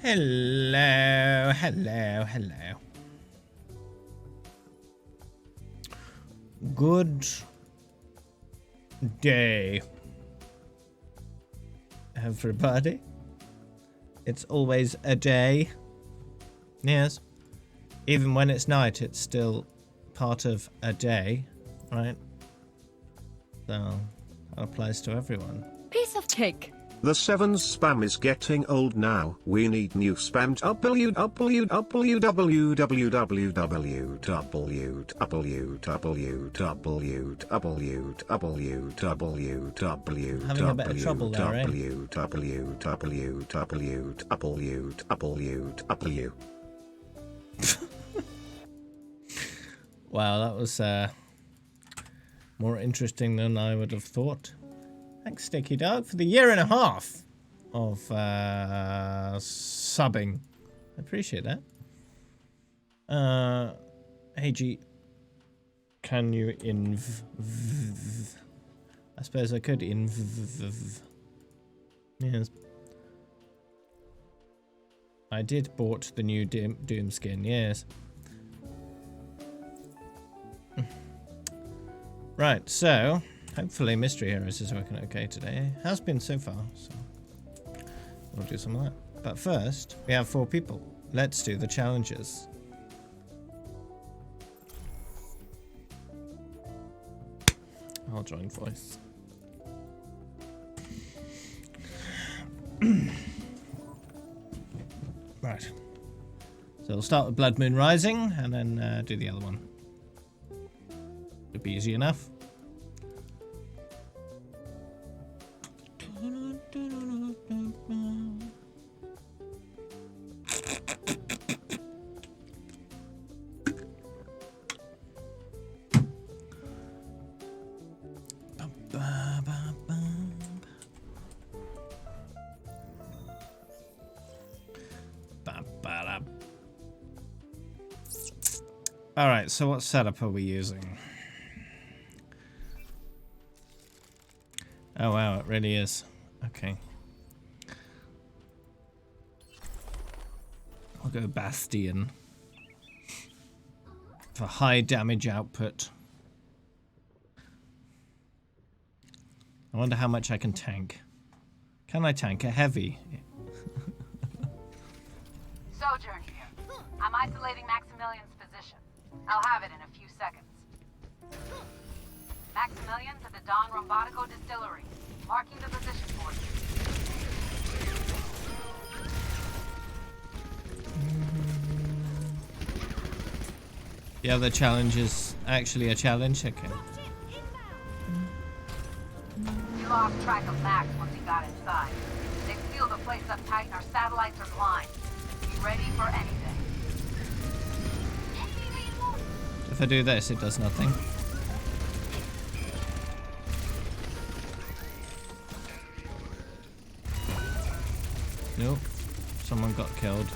Hello, hello, hello. Good day, everybody. It's always a day. Yes. Even when it's night, it's still part of a day, right? So, that applies to everyone. Piece of cake. The Sevens spam is getting old now. We need new spam. Having a bit of trouble there, eh? Wow, that was more interesting than I would have thought. Thanks, Sticky Dog, for the 1.5 years of subbing. I appreciate that. Hey G, can you I suppose I could Yes. I did bought the new Doom skin, yes. Right, so hopefully Mystery Heroes is working okay today. Has been so far, so we'll do some of that. But first, we have 4 people. Let's do the challenges. I'll join voice. Right. So we'll start with Blood Moon Rising and then do the other one. It'll be easy enough. Alright, so what setup are we using? Oh wow, it really is. Okay. I'll go Bastion. For high damage output. I wonder how much I can tank. Can I tank a heavy? Sojourn here. I'm isolating Maximilian's position. I'll have it in a few seconds. Maximilian's at the Don Robotico distillery. Marking the position for you. The other challenge is actually a challenge? Okay. We lost track of Max once he got inside. They sealed the place up tight and our satellites are blind. Be ready for anything. If I do this, it does nothing. Nope. Someone got killed.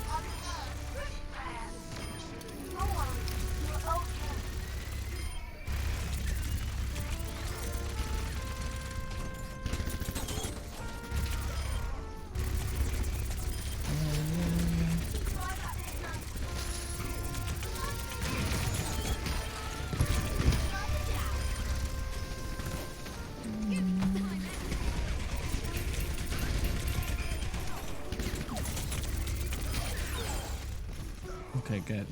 Okay, good.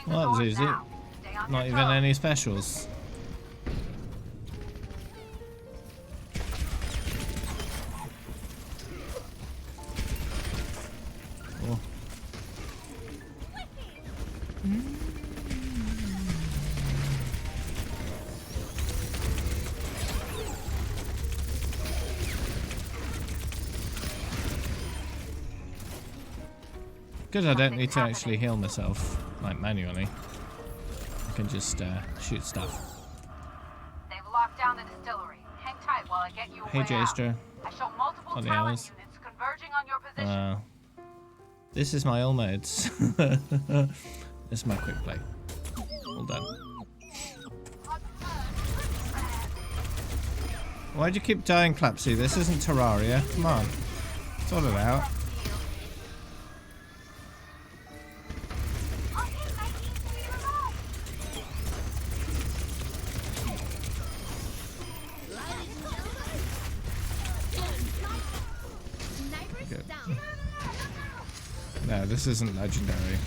Well, that was easy. Not even any specials. Oh. Good, I don't need to actually heal myself, like manually. I can just shoot stuff. They've locked down the distillery. Hang tight while I get you Hey, Jaystra. I show multiple On the talent hours. units converging on your position. This is my all modes. This is my quick play. All done. Why'd you keep dying, Clapsy? This isn't Terraria. Come on. Sort it out. Good. No, this isn't legendary.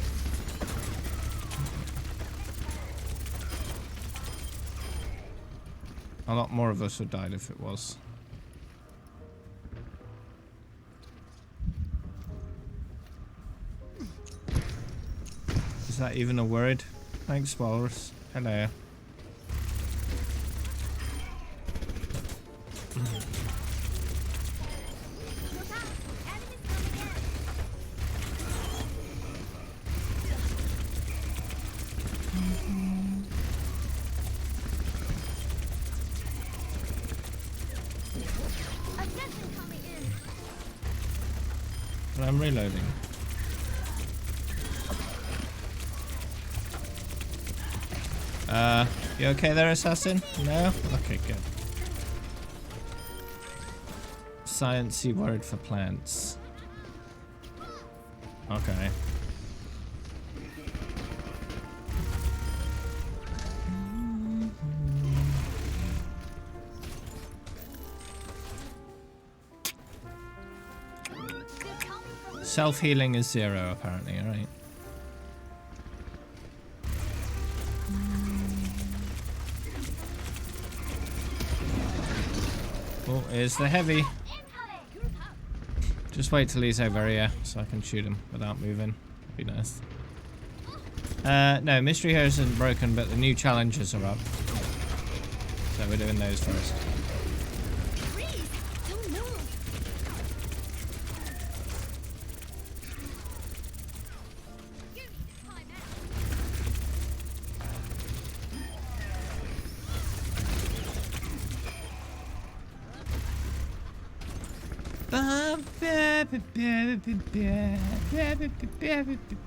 A lot more of us would died if it was. Is that even a word? Thanks, Walrus. Hello. But I'm reloading. You okay there, assassin? No? Okay, good. Sciencey word for plants. Okay. Self-healing is 0, apparently, alright. Oh, here's the heavy. Just wait till he's over here so I can shoot him without moving. Be nice. No, Mystery here isn't broken, but the new challenges are up. So we're doing those first.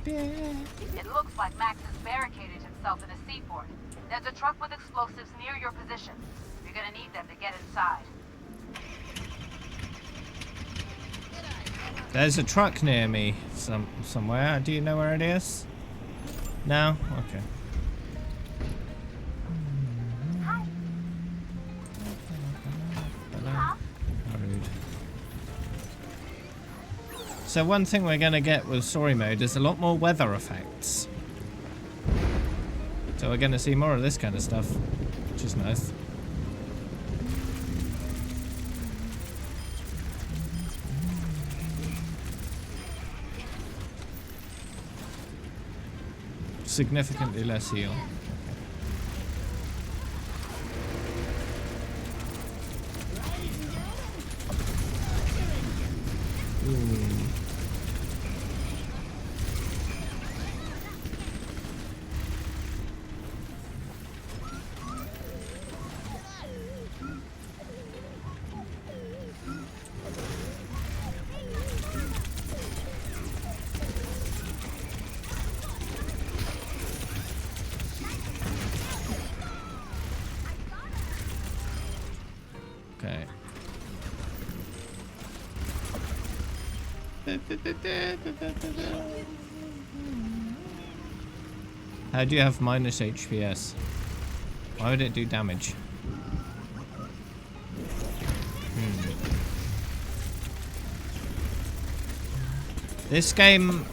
It looks like Max has barricaded himself in a seaport. There's a truck with explosives near your position. You're gonna need them to get inside. There's a truck near me somewhere. Do you know where it is? No? Okay. Rude. So one thing we're going to get with story mode is a lot more weather effects. So we're going to see more of this kind of stuff, which is nice. Significantly less heal. Okay. How do you have minus HPS? Why would it do damage? This game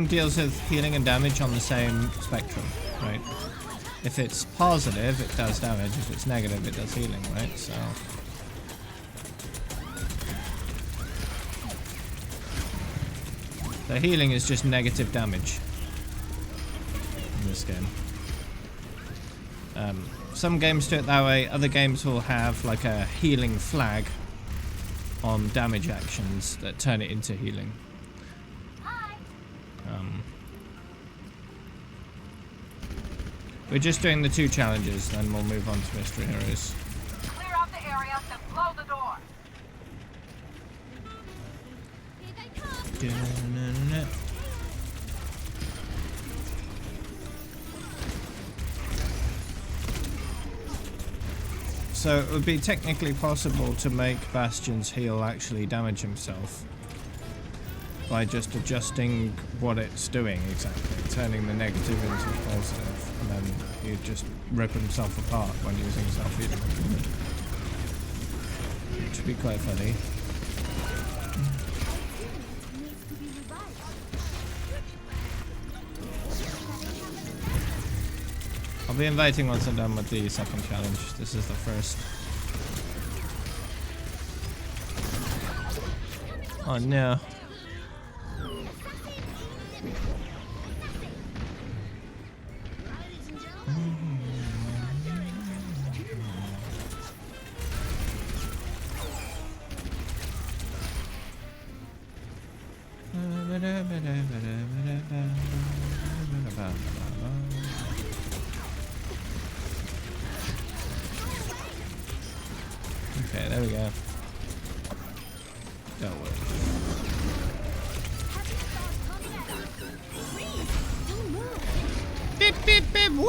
deals with healing and damage on the same spectrum, right? If it's positive, it does damage. If it's negative, it does healing, right? So the healing is just negative damage in this game. Some games do it that way. Other games will have like a healing flag on damage actions that turn it into healing. We're just doing the 2 challenges, then we'll move on to Mystery Heroes. Clear out the area, then blow the door. So it would be technically possible to make Bastion's heal actually damage himself by just adjusting what it's doing exactly, turning the negative into a positive, and then you just rip himself apart when using self-healing. Which would be quite funny. I'll be inviting once I'm done with the second challenge. This is the first. Oh no. Okay, there we go. That works. Beep beep beep wee!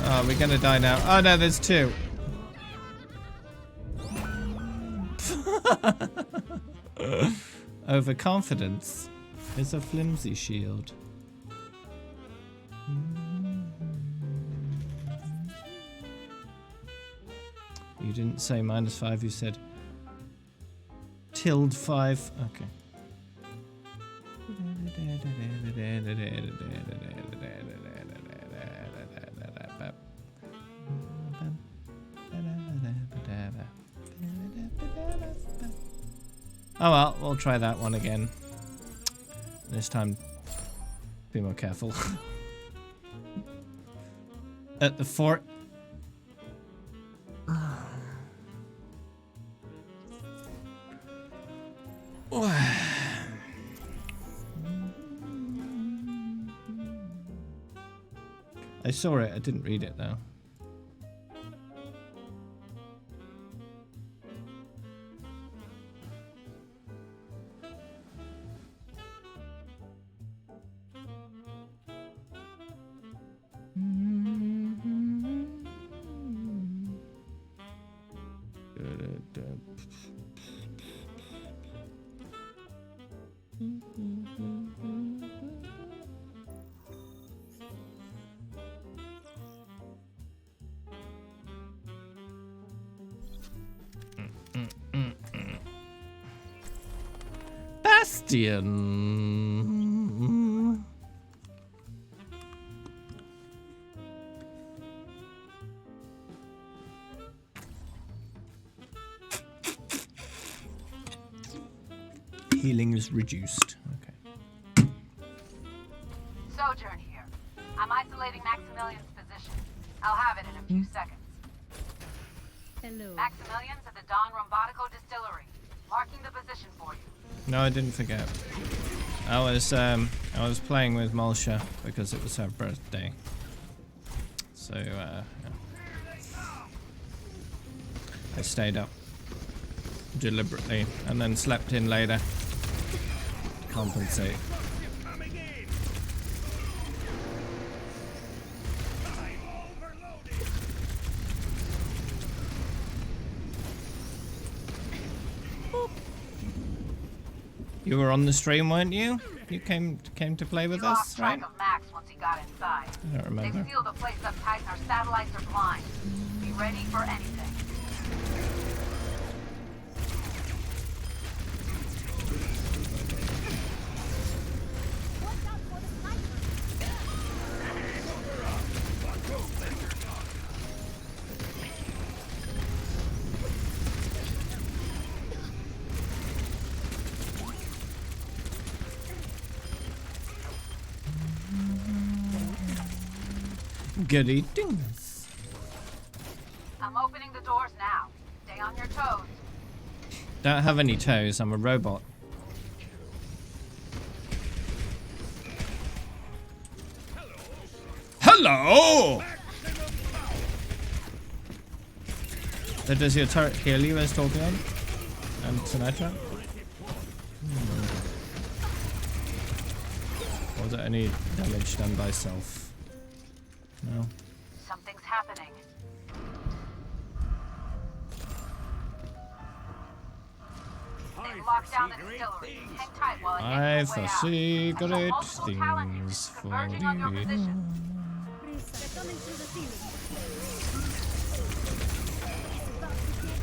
Oh, we're gonna die now. Oh no, there's two. Overconfidence is a flimsy shield. You didn't say -5, you said ~5. Okay. Oh well, we'll try that one again. This time, be more careful. At the fort. I saw it, I didn't read it though. Bastion. Healing is reduced. Okay. Sojourn here. I'm isolating Maximilian's position. I'll have it in a few seconds. Hello. Maximilian's at the Don Rombatico distillery. Marking the position for you. No, I didn't forget. I was playing with Malsha because it was her birthday. So yeah. I stayed up deliberately and then slept in later to compensate. You were on the stream, weren't you? You came to play with us, lost track right? of Max once he got inside. I don't remember. They've sealed the place up tight and our satellites are blind. Be ready for anything. Goody dings. I'm opening the doors now. Stay on your toes. Don't have any toes, I'm a robot. Hello! So does your turret heal you as Torbjorn? And Sinatra? was it any damage done by self? No. Something's happening. They've locked down the distillery. Hang tight while I I've get your way a out. secret Multiple talent things units for converging on your you. position. They're coming through the ceiling. It's about to get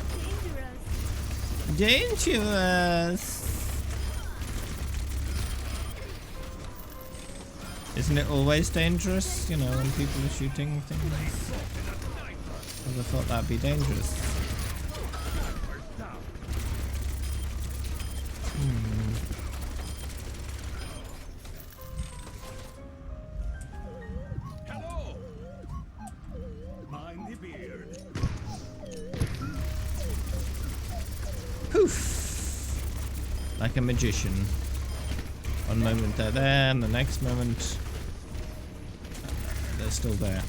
dangerous. Dangerous! Isn't it always dangerous, you know, when people are shooting things? I would have thought that'd be dangerous. Hello. Mind the beard. Poof! Like a magician. One moment they're there, and the next moment they're still there.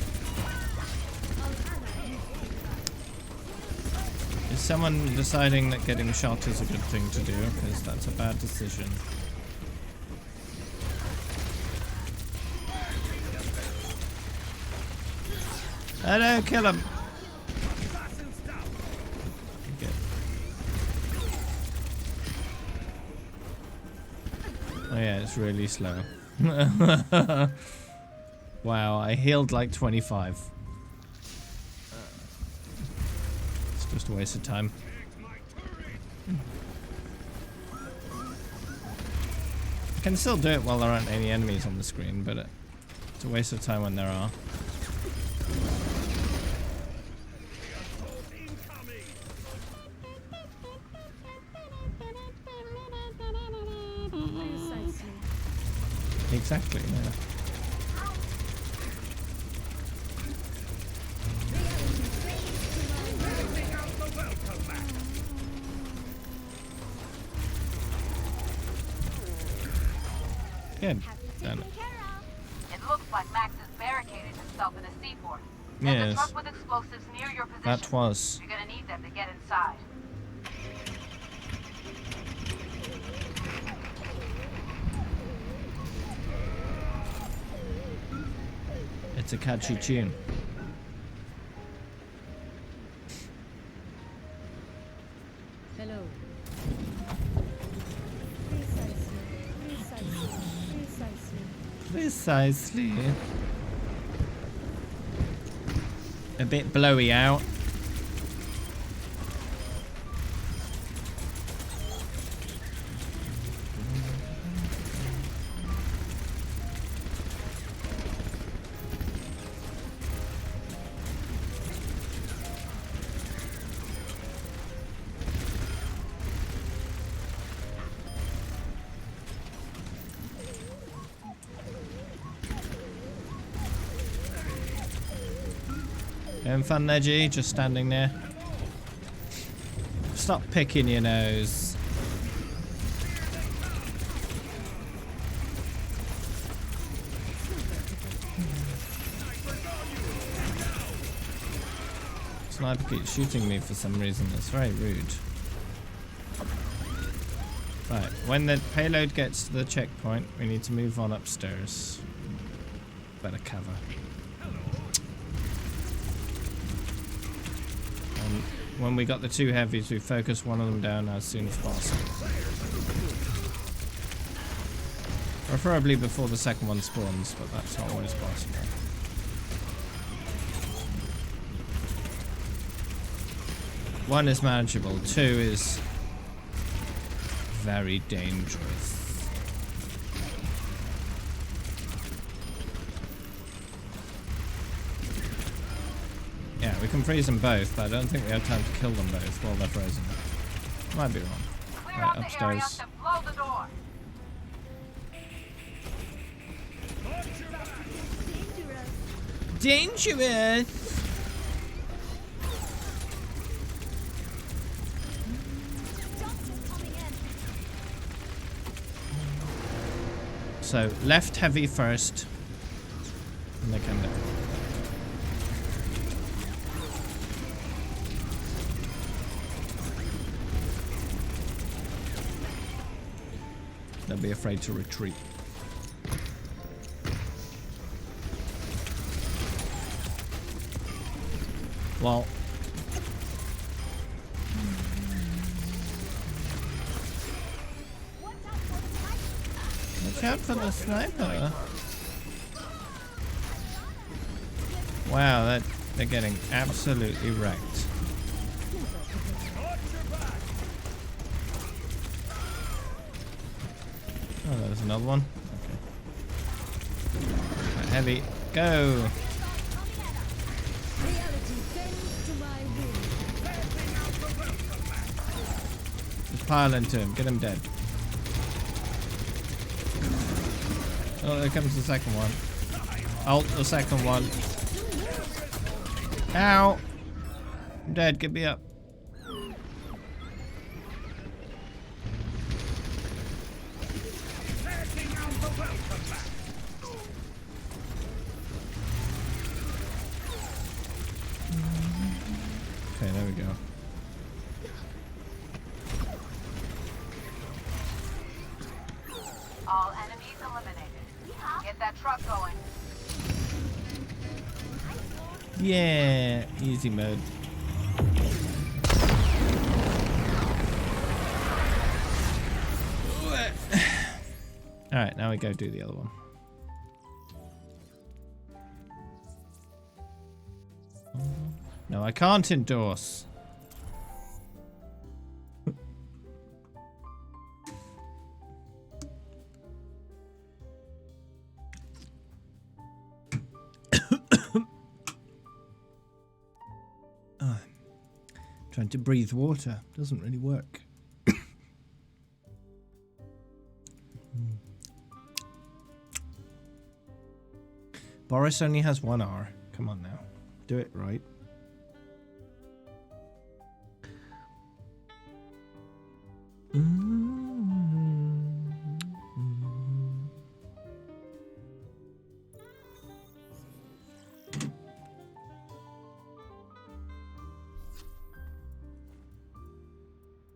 Is someone deciding that getting shot is a good thing to do? Because that's a bad decision. Hello, kill him! Okay. Oh yeah, it's really slow. Wow, I healed like 25. It's just a waste of time. I can still do it while there aren't any enemies on the screen, but it's a waste of time when there are. Precisely. Exactly, yeah. Good. Done it. It looks like Max has barricaded himself in a seaport. There's a Yes. truck with explosives near your position. That was. You're gonna need them to get inside. It's a catchy tune. Hello. Precisely. Precisely. A bit blowy out. Having fun there, G? Just standing there. Stop picking your nose. Sniper keeps shooting me for some reason. It's very rude. Right, when the payload gets to the checkpoint, we need to move on upstairs. Better cover. And when we got the two heavies, we focus one of them down as soon as possible. Preferably before the second one spawns, but that's not always possible. One is manageable, two is very dangerous. Yeah, we can freeze them both, but I don't think we have time to kill them both while they're frozen. Might be wrong. Clear Right, out the area upstairs. to blow the door. Dangerous! So, left heavy first. And they come down. They'll be afraid to retreat. Well. Watch out for the sniper. Wow, they're getting absolutely wrecked. Oh, there's another one. Okay. Right, heavy, go! Reality bends to my will. Just pile into him, get him dead. Oh, there comes the second one. Ult the second one. Ow! I'm dead, get me up. Okay, there we go. All enemies eliminated. Get that truck going. Yeah, easy mode. Alright, now we go do the other one. No, I can't endorse. Trying to breathe water doesn't really work. Boris only has 1 R. Come on now. Do it right.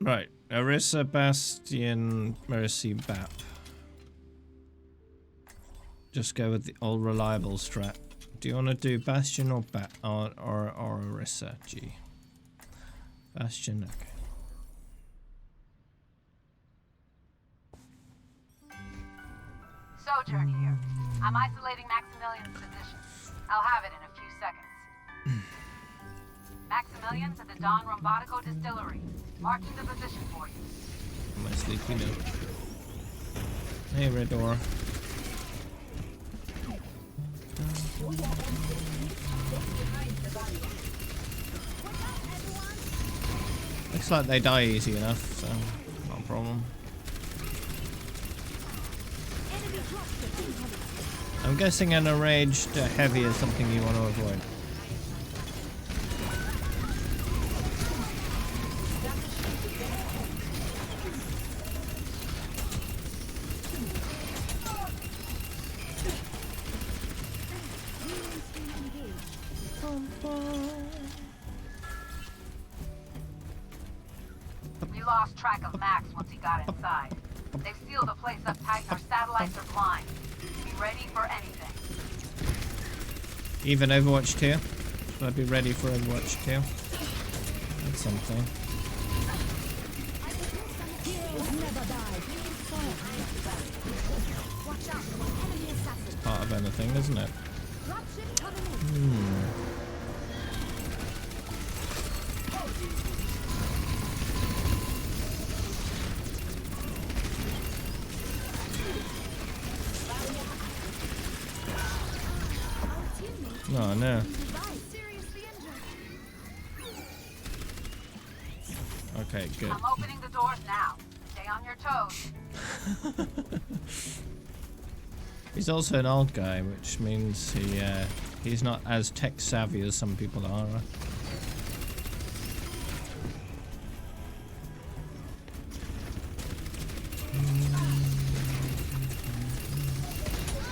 Right. Orisa, Bastion, Mercy, Bap. Just go with the old reliable strat. Do you want to do Bastion or Orisa? G. Bastion, okay. Sojourn here. I'm isolating Maximilian's position. I'll have it in a few seconds. Maximilian's at the Don Rombatico distillery. Marching the position for you. My sleepy note. Hey, Redor. Looks like they die easy enough, so not a problem. I'm guessing an enraged heavy is something you want to avoid. We lost track of Max once he got inside. They've sealed the place up tight and our satellites are blind. Be ready for anything. Even Overwatch 2? Should I be ready for Overwatch 2? That's something. It's part of anything, isn't it? Oh no. Okay, good. I'm opening the doors now. Stay on your toes. He's also an old guy, which means he's not as tech savvy as some people are.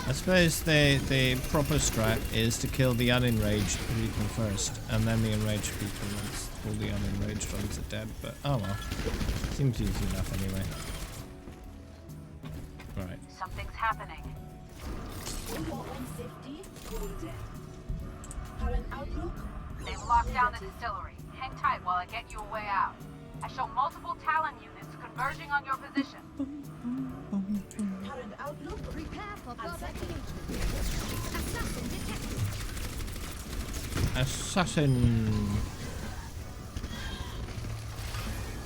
I suppose the proper strat is to kill the unenraged people first, and then the enraged people once all the unenraged ones are dead, but oh well. Seems easy enough anyway. Right. Something's happening. Safety, current outlook, They've locked down the distillery. Hang tight while I get you a way out. I show multiple Talon units converging on your position. Current outlook. Prepare for further engagement. Assassin detected. Assassin.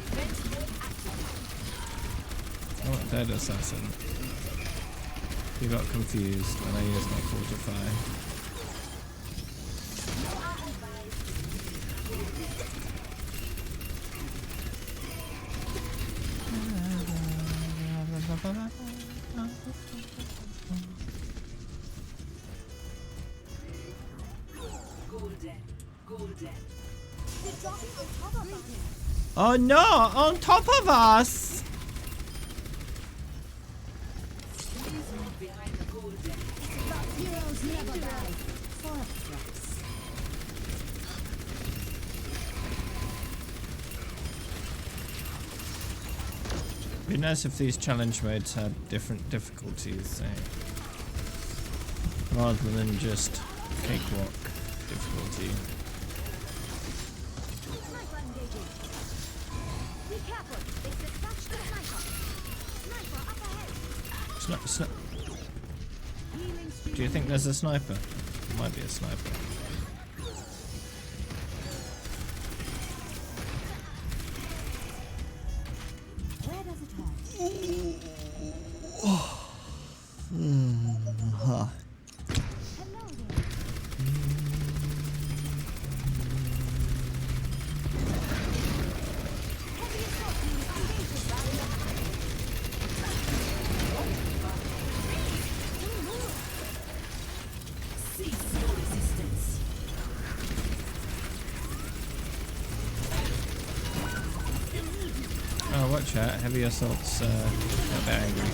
Defense mode activated. Oh, dead assassin. You got confused when I used my fortify. Oh no! On top of us! Heroes never die. Fortress. Be nice if these challenge modes had different difficulties, rather than just cakewalk difficulty. Sniper engaging. Be careful. They dispatched the sniper. Sniper up ahead. Healing stream. Do you think there's a sniper? Might be a sniper. Where does it hurt? Hello there. Heavy assault unit engaging. Cease your resistance. Oh, watch out. Heavy assault's a bit angry.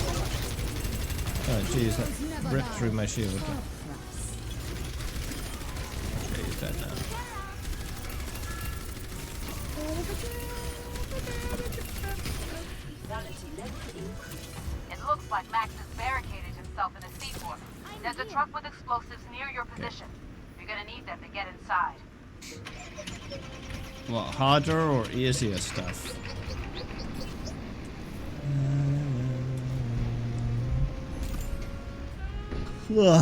Oh, jeez, that ripped through my shield. Okay, he's dead now. It looks like Max has barricaded himself in a seaport. There's a truck with explosives near your position. You're gonna need them to get inside. What, harder or easier stuff? Hello.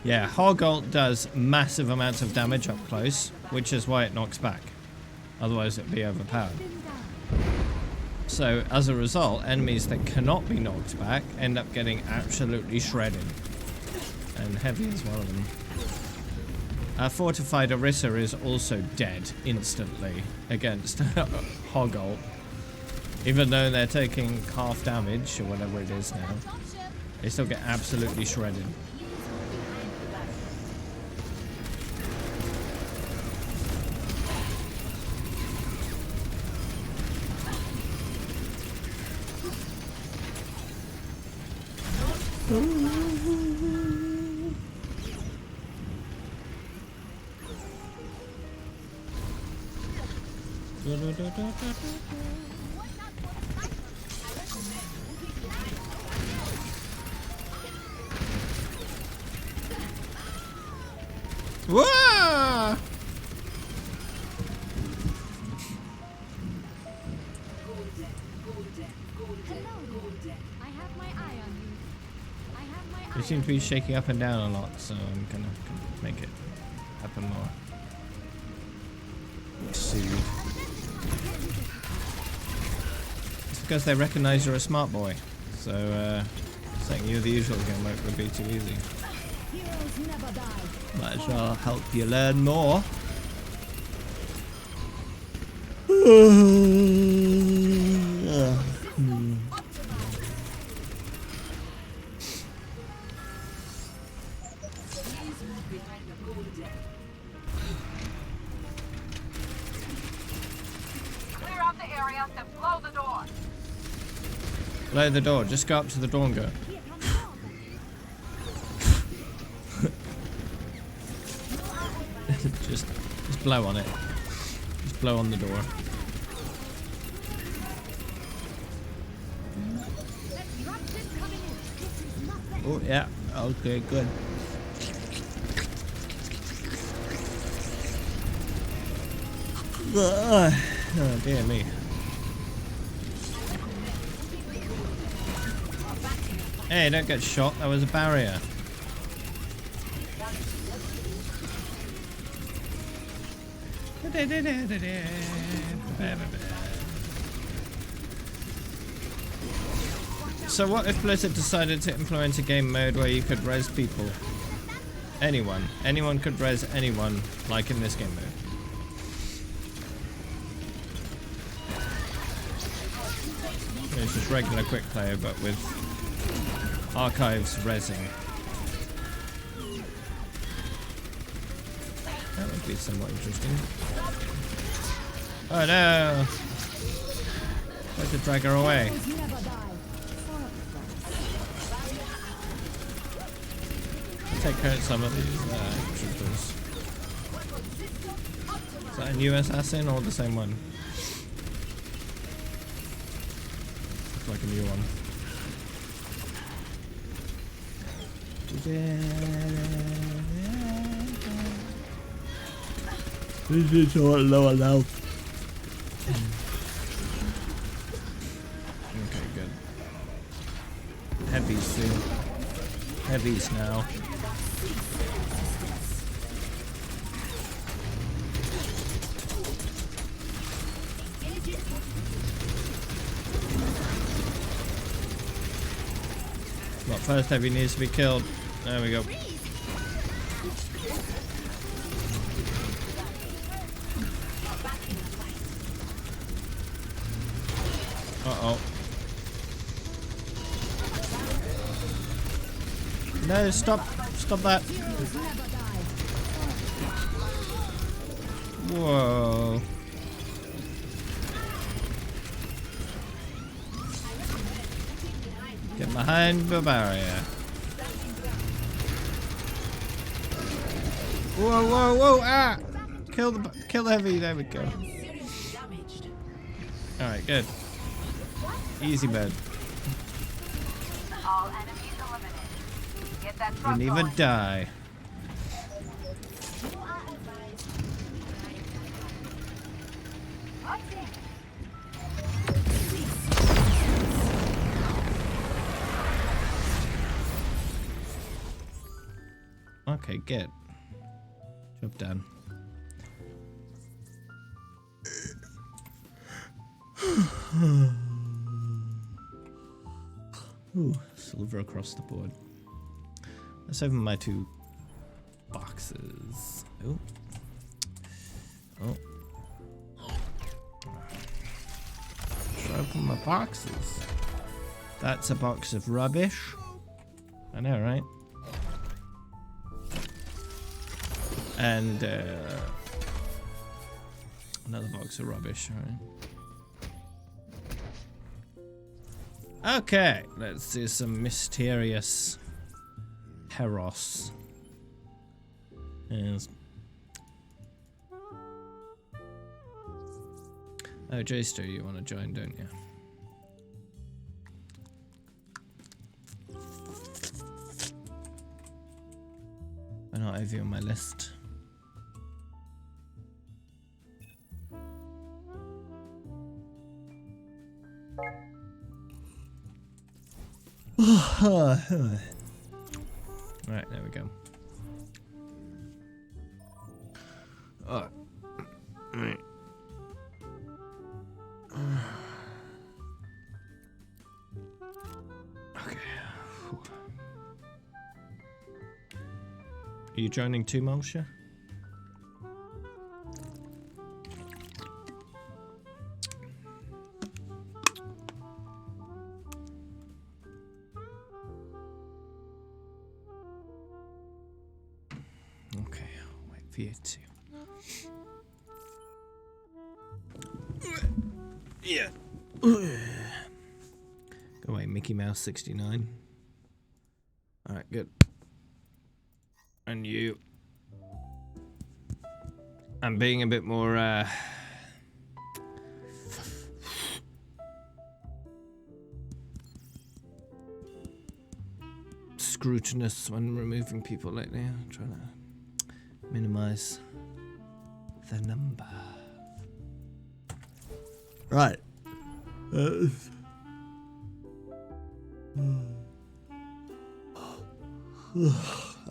Yeah, Hogult does massive amounts of damage up close, which is why it knocks back. Otherwise it'd be overpowered. Been down. So, as a result, enemies that cannot be knocked back end up getting absolutely shredded. And Heavy is one of them. Fortified Orisa is also dead instantly against Hogult. Even though they're taking half damage, or whatever it is now, they still get absolutely shredded. Whoa! I have my eye on you. I have my They eye seem on to be shaking up and down a lot, so I'm gonna make it happen more. Soothe. It's because they recognize you're a smart boy, so saying you're the usual game would be too easy. Heroes never die. Might as well help you learn more. Clear out the area, then blow the door. Blow the door. Just go up to the door and go. Here comes the bomb. just blow on it. Just blow on the door. Let's drop this coming in. This is not the Oh, yeah. Okay, good. Oh, dear me. Hey, don't get shot. That was a barrier. So what if Blizzard decided to implement a game mode where you could res people? Anyone could res anyone, like in this game mode. It's just regular quick play, but with archives resing. That would be somewhat interesting. Oh no! Tried to drag her away. Take out some of these troopers. Is that a new assassin or the same one? Looks like a new one. This is all lower now. Okay, good. Heavies soon. Heavies now. Well, first heavy needs to be killed. There we go. Uh-oh. No, stop. Stop that. Whoa. Get behind the barrier. Whoa, whoa, whoa, ah! Kill the heavy, there we go. Alright, good. Easy mode. All enemies eliminated. Get that truck Didn't even going. die. Okay, good. Job done. Ooh, silver across the board. Let's open my 2 boxes. Oh. Oh. Should I open my boxes? That's a box of rubbish. I know, right? And another box of rubbish, alright. Okay, let's do some mysterious Heros. Yes. Oh, J-Ster, you want to join, don't you? Why not have you on my list? Right, there we go. Oh. Right. Okay. Are you joining too, Moshe? Okay, I'll wait for you to. Yeah. Go away, Mickey Mouse 69. Alright, good. And you. I'm being a bit more, scrutinous when removing people lately. I'm trying to minimize the number. Right.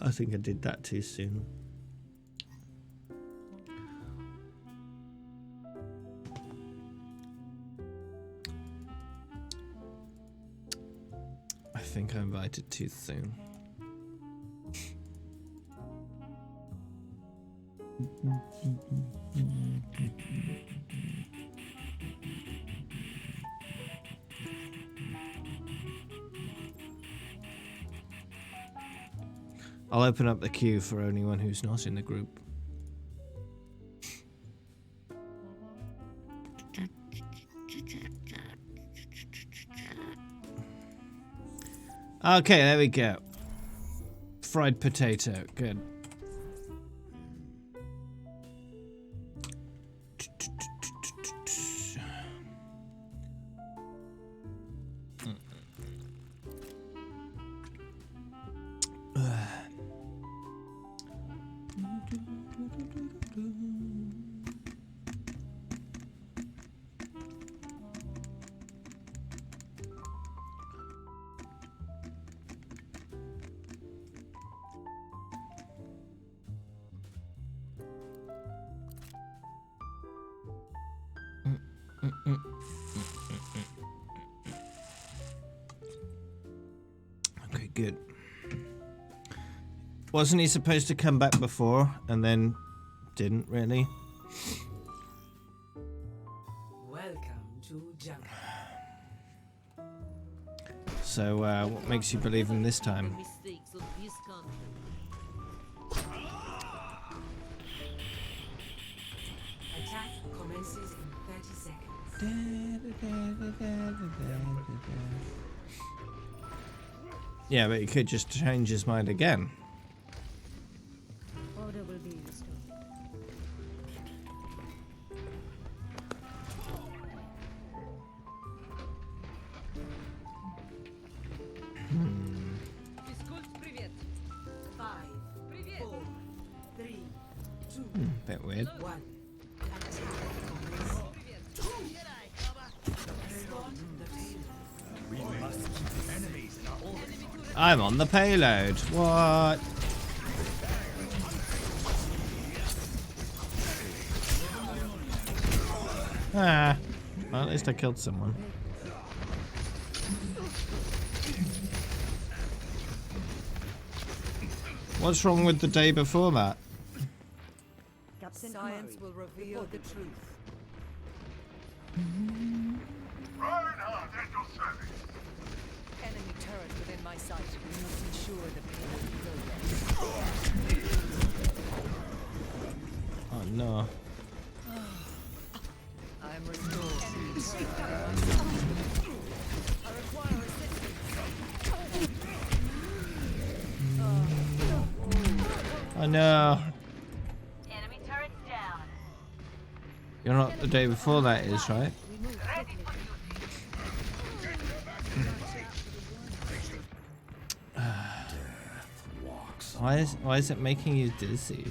I think I did that too soon. I think I invited too soon. I'll open up the queue for anyone who's not in the group. Okay, there we go. Fried potato, good. Okay, good. Wasn't he supposed to come back before and then didn't really? Welcome to Jungle. So, what makes you believe him this time? Mistakes of this country. Attack commences in 30 seconds. Yeah, but he could just change his mind again. Order will be restored. Привет. 5, 4, 3, 2, Bit weird. 1. I'm on the payload. What? Ah. Well, at least I killed someone. What's wrong with the day before that? Captain Science will reveal the truth. Reinhardt at your service. Enemy turret within my sight. We must ensure the payload Oh no. I'm restored. I require assistance. Oh no. Enemy turrets down. You're not the day before that is, right? Ready for duty. Why is it making you dizzy?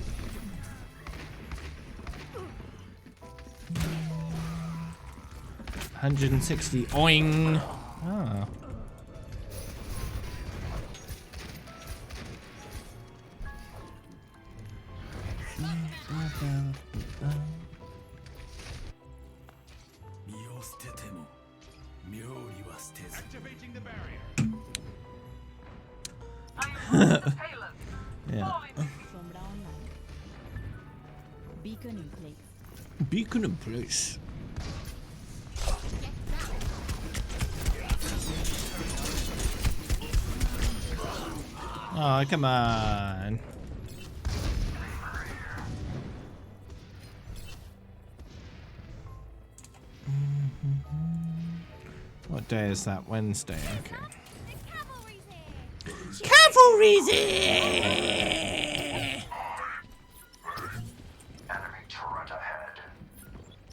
$160 oing. Ah. Activating the barrier. I am moving the payload. Yeah. Fall into Sombra online. Beacon in place. Beacon in place. Oh, come on. What day is that? Wednesday, okay. Cavalry's here! Enemy turret ahead.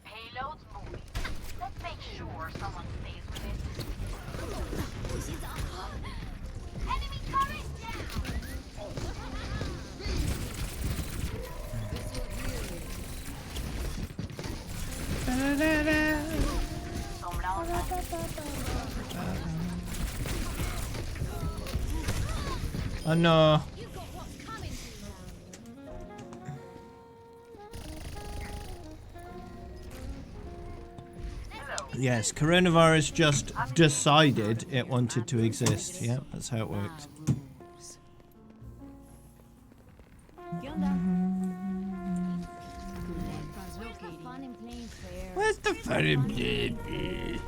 payloads moving. Let's make sure someone stays with it. Enemy turret down. Oh no. You got what's coming to you. Yes, coronavirus just decided it wanted to exist. Yeah, that's how it worked. Where's the fun in playing fair? Where's the fun, baby?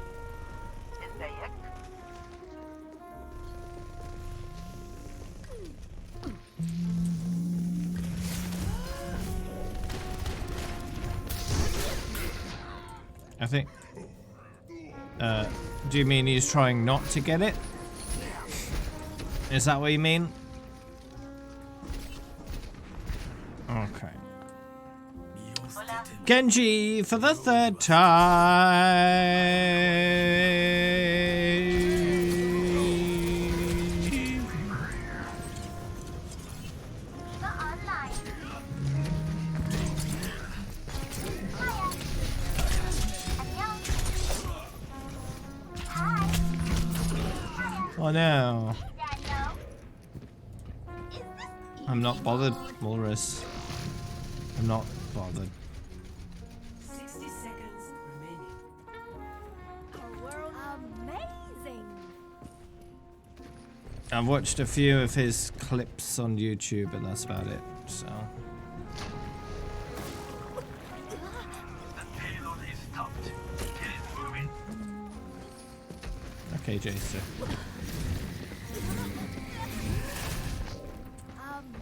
I think. Do you mean he's trying not to get it? Is that what you mean? Okay. Genji for the third time. Oh no. I'm not bothered, Walrus. I'm not bothered. 60 seconds remaining. Amazing. I've watched a few of his clips on YouTube and that's about it, so. Payload is stopped. Keep moving. Okay, Jason.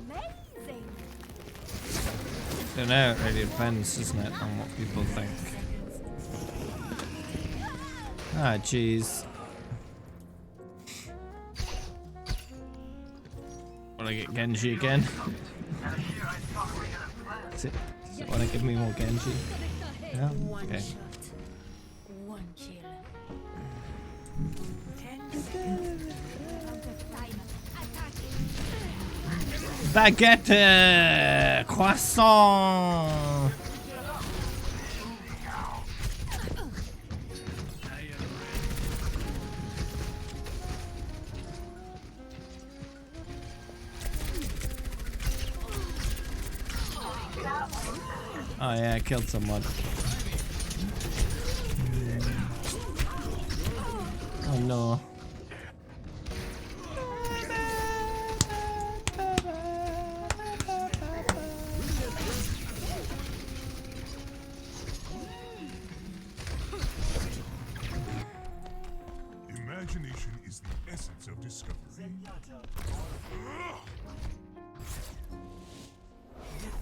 Amazing. Don't know, it really depends, doesn't it, on what people think. Ah, jeez. Will I get Genji again? Does it want to give me more Genji? Yeah? Okay. Shot. One kill. Baguette! Croissant! Oh yeah, I killed someone. Oh no. Imagination is the essence of discovery.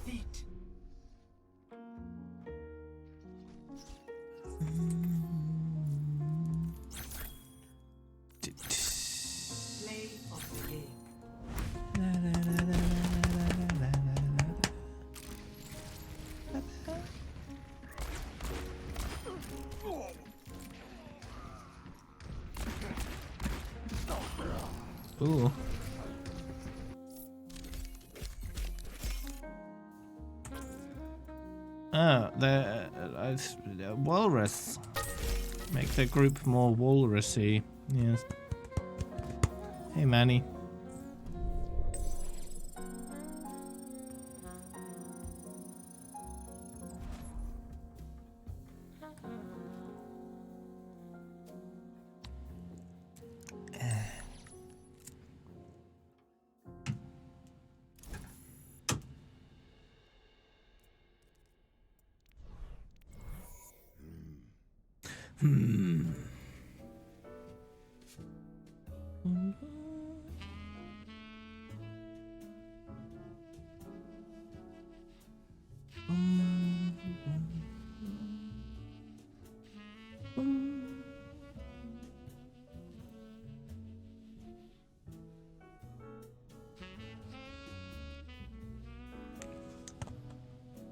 Defeat. Play of the game. Ooh. Ah, the walrus. Make the group more walrusy. Yes. Hey, Manny.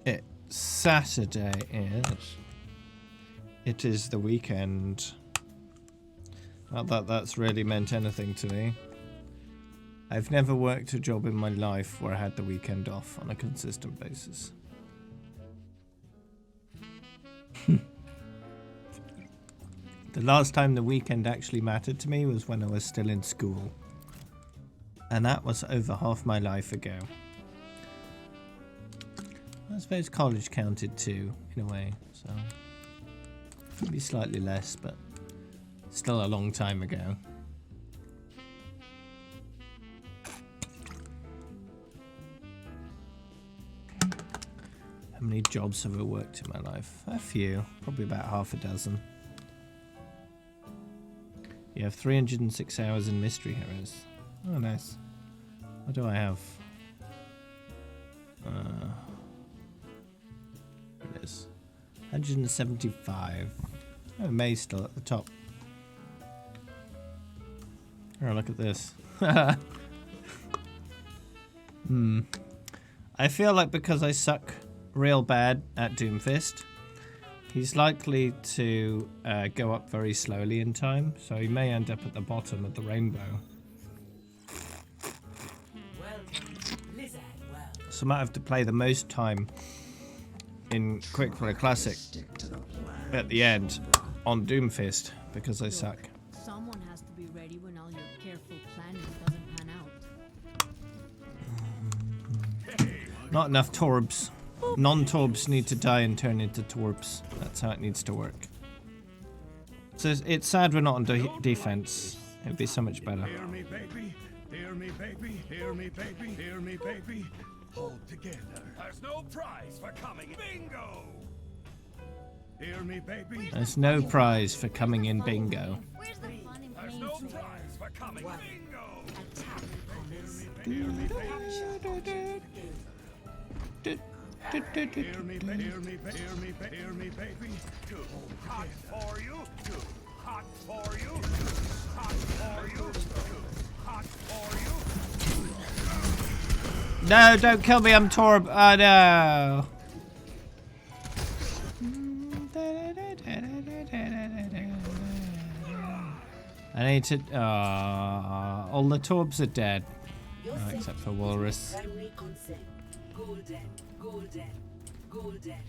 It's Saturday, yes. It is the weekend. Not that that's really meant anything to me. I've never worked a job in my life where I had the weekend off on a consistent basis. The last time the weekend actually mattered to me was when I was still in school. And that was over half my life ago. I suppose college counted too, in a way, so maybe slightly less, but still a long time ago. How many jobs have I worked in my life? A few, probably about half a dozen. You have 306 hours in Mystery Heroes. Oh, nice. What do I have? It is 175. Oh, May's still at the top. Oh, look at this. I feel like because I suck real bad at Doomfist, he's likely to go up very slowly in time, so he may end up at the bottom of the rainbow. So I might have to play the most time in Quick Play Classic at the end on Doomfist because I suck. Someone has to be ready when all your careful planning doesn't pan out. Not enough Torbs. Non-Torbs need to die and turn into Torbs. That's how it needs to work. So it's sad we're not on defense. It'd be so much better. Hear me, baby. Hear me, baby. Hear me, baby. Hear me, baby. Hold together. There's no prize for coming. Bingo! Hear me, baby. There's no prize for coming in bingo. Where's the fun in There's playing no fair? prize for coming. Bingo! Attack opponents. Hear me, baby. Hear me, baby. Hear me, baby. Hear me, baby. Hear me, baby. Too hot for you. Too hot for you. Hot for you. Too hot for you. No, don't kill me, I'm Torb. Oh no. I need to. All the Torbs are dead. Oh, except for Walrus.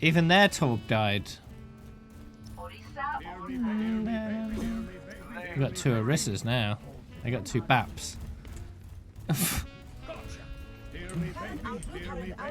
Even their Torb died. We've got two Orissas now. I got two Baps. Hear me, baby. Hear me, baby.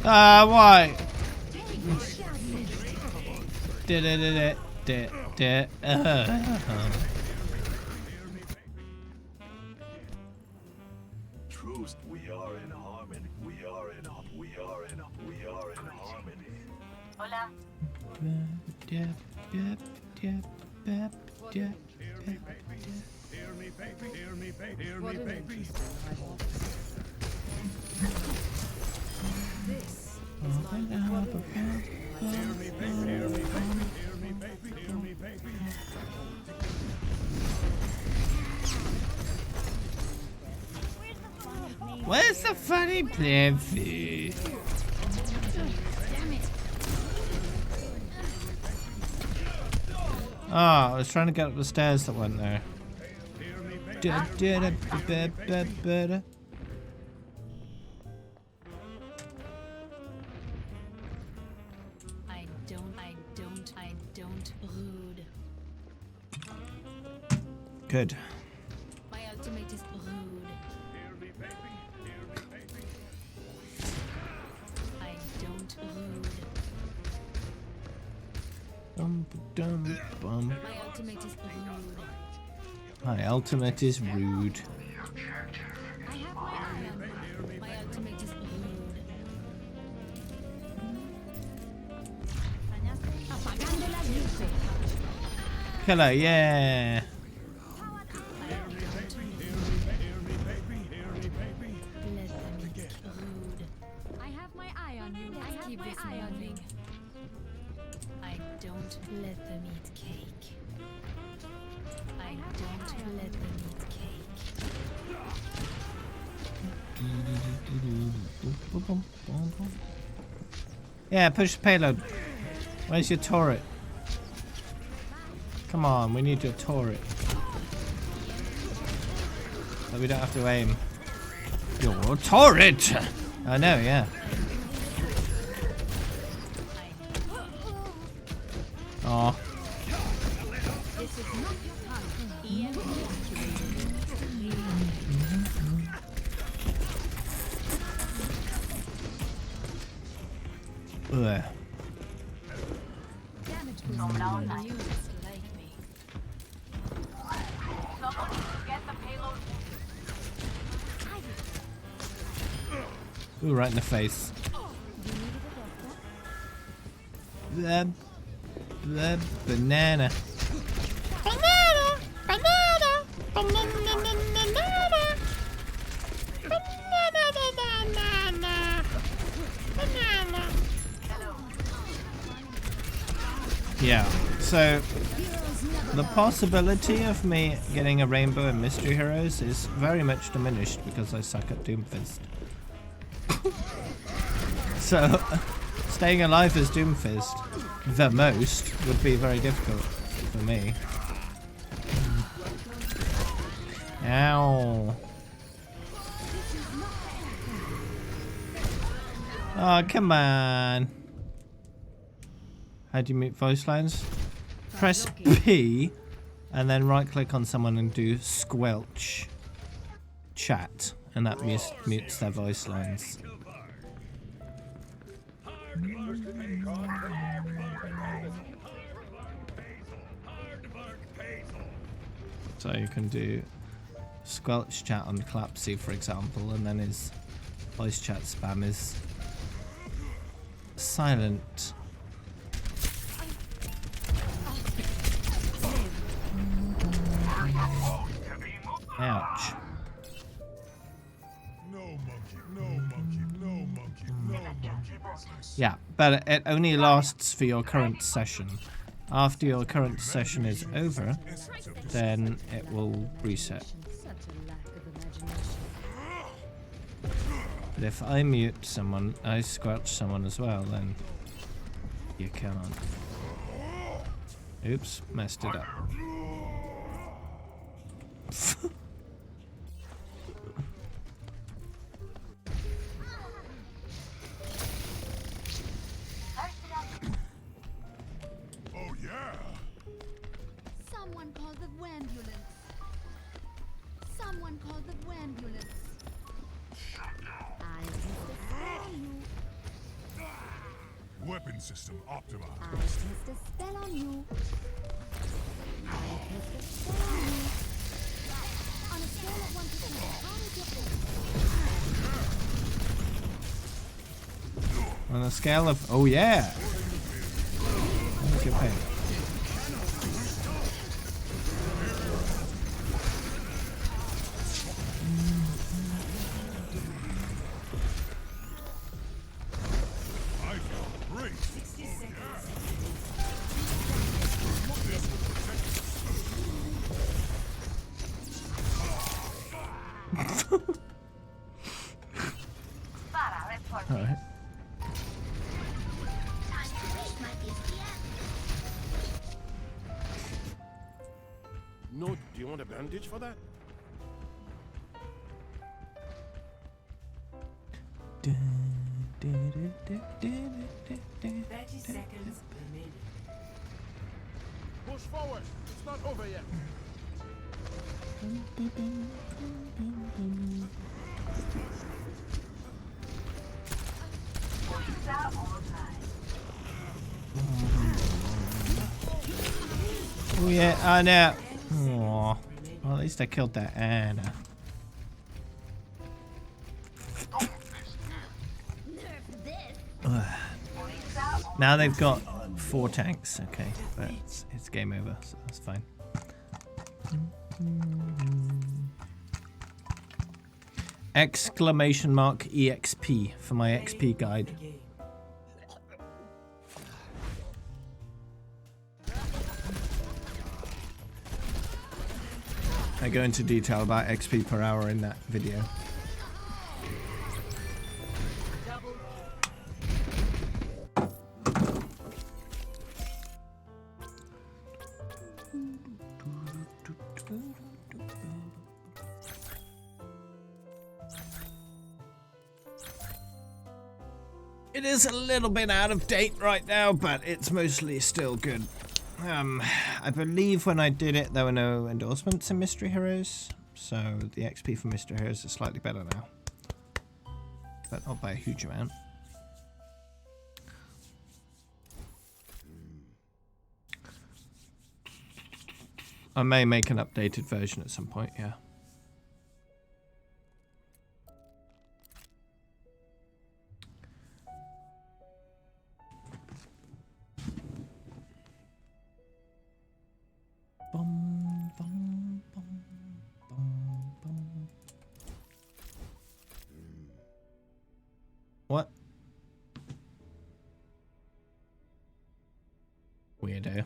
Why? Truth, we are in harmony. We are in harmony. Hola. Hear me, baby. Hear me, baby. Hear me, baby. Hear me, baby. This is my beloved. Hear me, baby. Hear me, baby. Hear me, baby. Hear me, baby. Where's the funny plan? Ah, I was trying to get up the stairs that went there. I don't. Rude. Good. My ultimate is rude. Hear me, baby. Hear me, baby. I don't rude. Bum. My ultimate is rude. My ultimate is rude. I have my eye on you. My ultimate is rude. Apagando las luces. Killer, yeah. Hear me, baby. Hear me, baby. Hear me, baby. my eye on you. I Let's have keep my this eye on you. moving. I don't let them eat cake. I don't let them eat cake. Yeah, push the payload. Where's your turret? Come on, we need your turret. But we don't have to aim. Your turret! I know, yeah. Oh. This is not your time. EMP activated. Ugh. Damage boost. Unused like me. Someone needs to get the payload. Ooh, right in the face. Bleb. Bleb. Banana. Banana! Banana! Banana! Banana! Banana! Yeah, so the possibility of me getting a rainbow in Mystery Heroes is very much diminished because I suck at Doomfist. So, staying alive as Doomfist, the most, would be very difficult for me. Ow. Oh, come on. How do you mute voice lines? Press P and then right click on someone and do squelch chat, and that mutes their voice lines. So you can do squelch chat on Clapsy, for example, and then his voice chat spam is silent. Ouch. No monkey, no monkey, no monkey, no monkey business. Yeah, but it only lasts for your current session. After your current session is over, then it will reset. Such a lack of imagination. But if I mute someone, I squelch someone as well, then you can't. Oops, messed it up. Oh yeah. Someone call the ambulance. Someone call the ambulance. I test a spell on you. Weapon system optimized. I test a spell on you. I test a spell on you. On a scale of 1 to 10, how is your pain? On a scale of, oh yeah! How's your pain? I feel great. Alright. No, do you want a bandage for that? Push forward. It's not over yet. Oh yeah, I know. Aw. Well, at least I killed that Anna. Ugh. Now they've got 4 tanks, okay, but it's game over, so that's fine. Exclamation mark EXP for my XP guide. I go into detail about XP per hour in that video. It is a little bit out of date right now, but it's mostly still good. I believe when I did it, there were no endorsements in Mystery Heroes, so the XP for Mystery Heroes is slightly better now, but not by a huge amount. I may make an updated version at some point, yeah. Bum, bum, bum, bum, bum. What? Weirdo.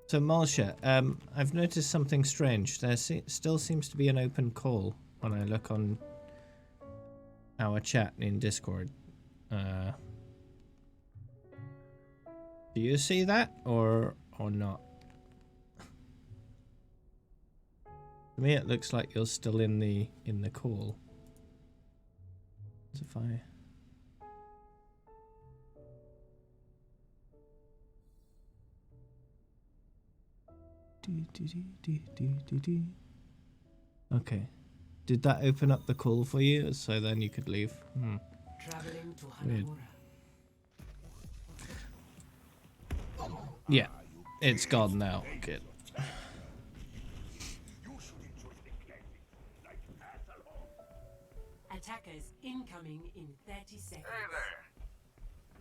So Malsha, I've noticed something strange. There still seems to be an open call when I look on our chat in Discord. Do you see that or not? To me, it looks like you're still in the call. So if I Okay. Did that open up the call for you so then you could leave? Traveling to Weird. Hanamura. Yeah. It's gone now. Good. Attackers incoming in 30 seconds.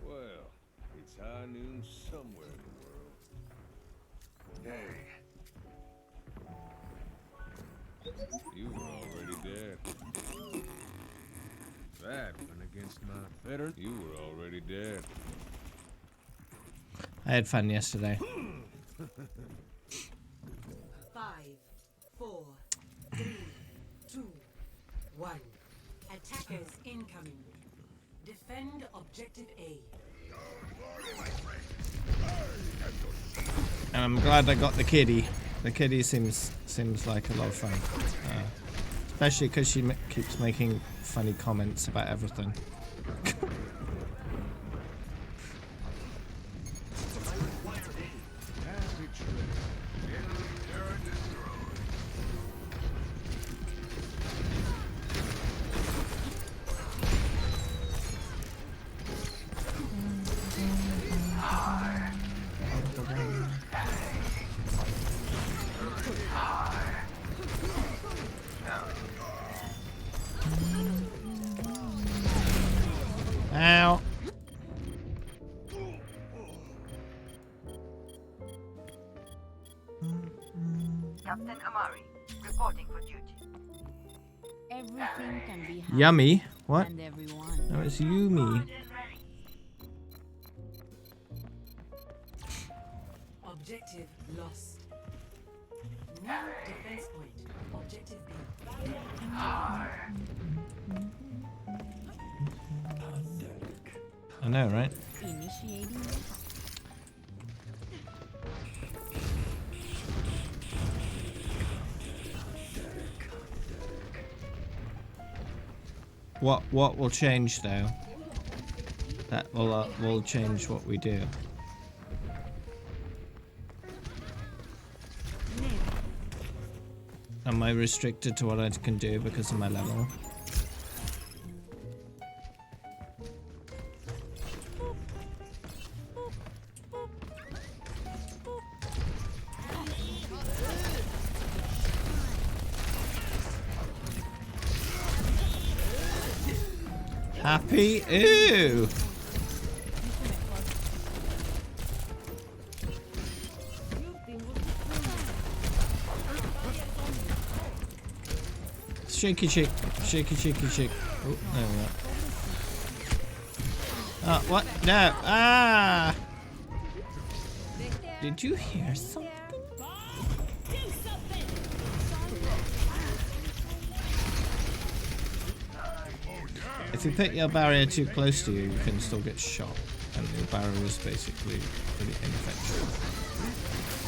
Well, it's high noon somewhere in the world. Hey. You were already dead. That went against my better. You were already dead. I had fun yesterday. 5, 4, 3, 2, 1. Attackers incoming. Defend objective A. And I'm glad I got the kitty. The kitty seems like a lot of fun. Especially because she keeps making funny comments about everything. Ow. Captain Amari, reporting for duty. Everything can be happy Yummy. What? and everyone. No, it's Yumi. Objective lost. New defense point. Objective B. I know, right? Initiating. What will change though? That will change what we do. Am I restricted to what I can do because of my level? Happy? Ooh! Shaky shake. Shaky, shaky, shake. Oh, there we go. Oh, what? No. Ah! Did you hear something? If you put your barrier too close to you, you can still get shot. And your barrier is basically pretty ineffective.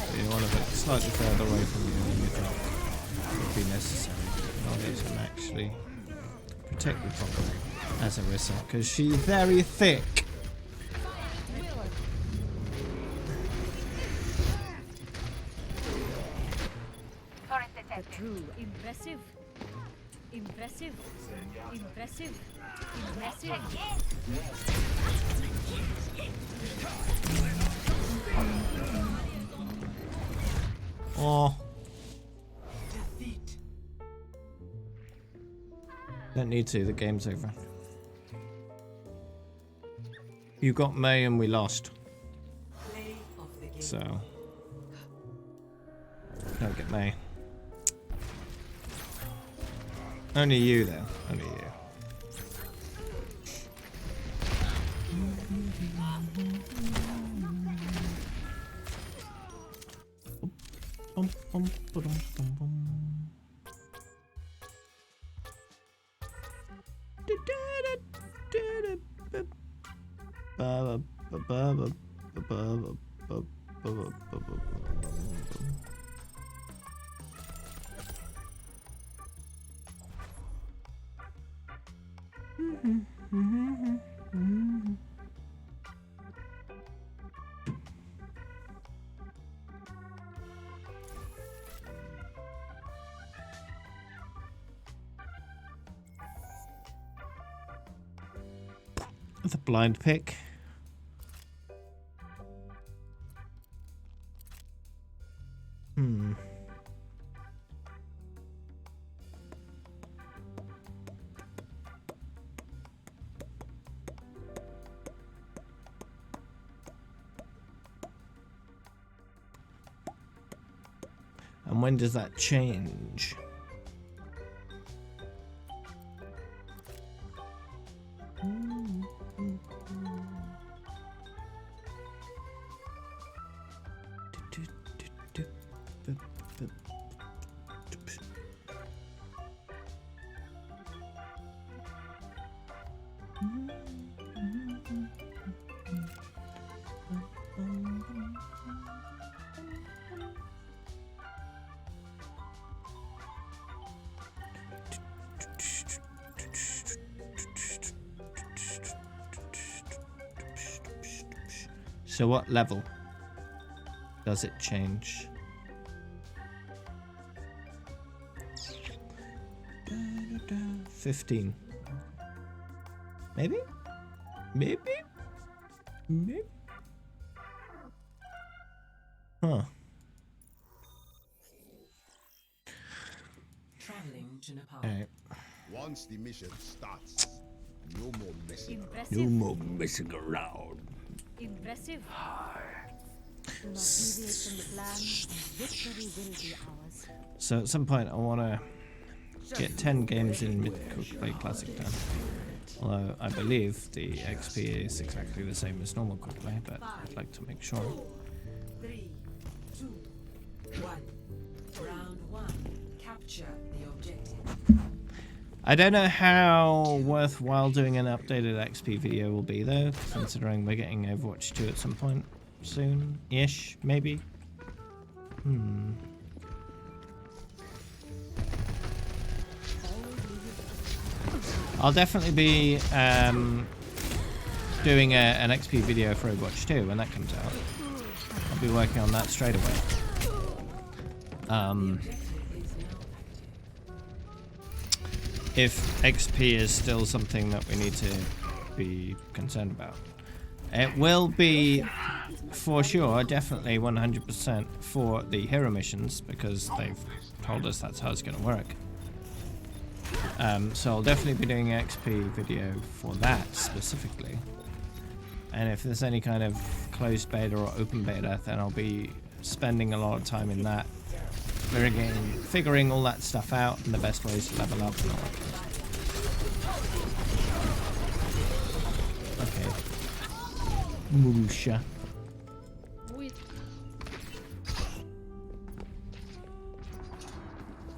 So you want to put it slightly further away from you than you drop. Would be necessary in order to actually protect you properly as Orisa, because she's very thick. True. Impressive. Impressive. Impressive. Impressive. Oh. Defeat. Don't need to, the game's over. You got May and we lost. Play of the game. So. Don't get May. Only you though. Only you. Bum, bum, ba-dum, bum, bum. The blind pick. And when does that change? So what level does it change? Da, da, da. 15. Maybe? Maybe? Maybe? Huh. Traveling to Nepal. Alright. Once the mission starts, no more messing. Impressive. more messing around. Impressive. Do not deviate from the plan, and victory will be ours. So at some point I want to get 10 games in mid-cook play classic done. Although I believe the XP is exactly the same as normal cook play, but I'd like to make sure. 3, 2, 1. Round 1. Capture the objective. I don't know how worthwhile doing an updated XP video will be though, considering we're getting Overwatch 2 at some point soon-ish, maybe. I'll definitely be doing an XP video for Overwatch 2 when that comes out. I'll be working on that straight away. If XP is still something that we need to be concerned about. It will be, for sure, definitely 100% for the hero missions, because they've told us that's how it's going to work. So I'll definitely be doing an XP video for that specifically. And if there's any kind of closed beta or open beta, then I'll be spending a lot of time in that figuring all that stuff out and the best ways to level up and all that kind of stuff. Okay. Musha.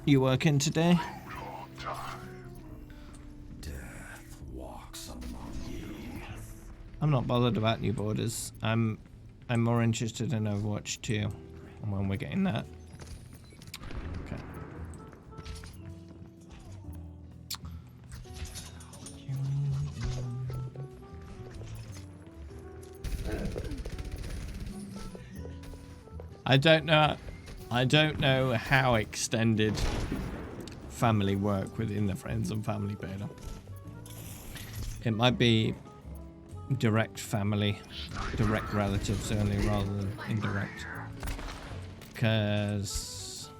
You working today? I'm not bothered about New Borders. I'm more interested in Overwatch 2 and when we're getting that. Okay. I don't know how extended family work within the friends and family beta. It might be direct family, direct relatives only rather than indirect. Because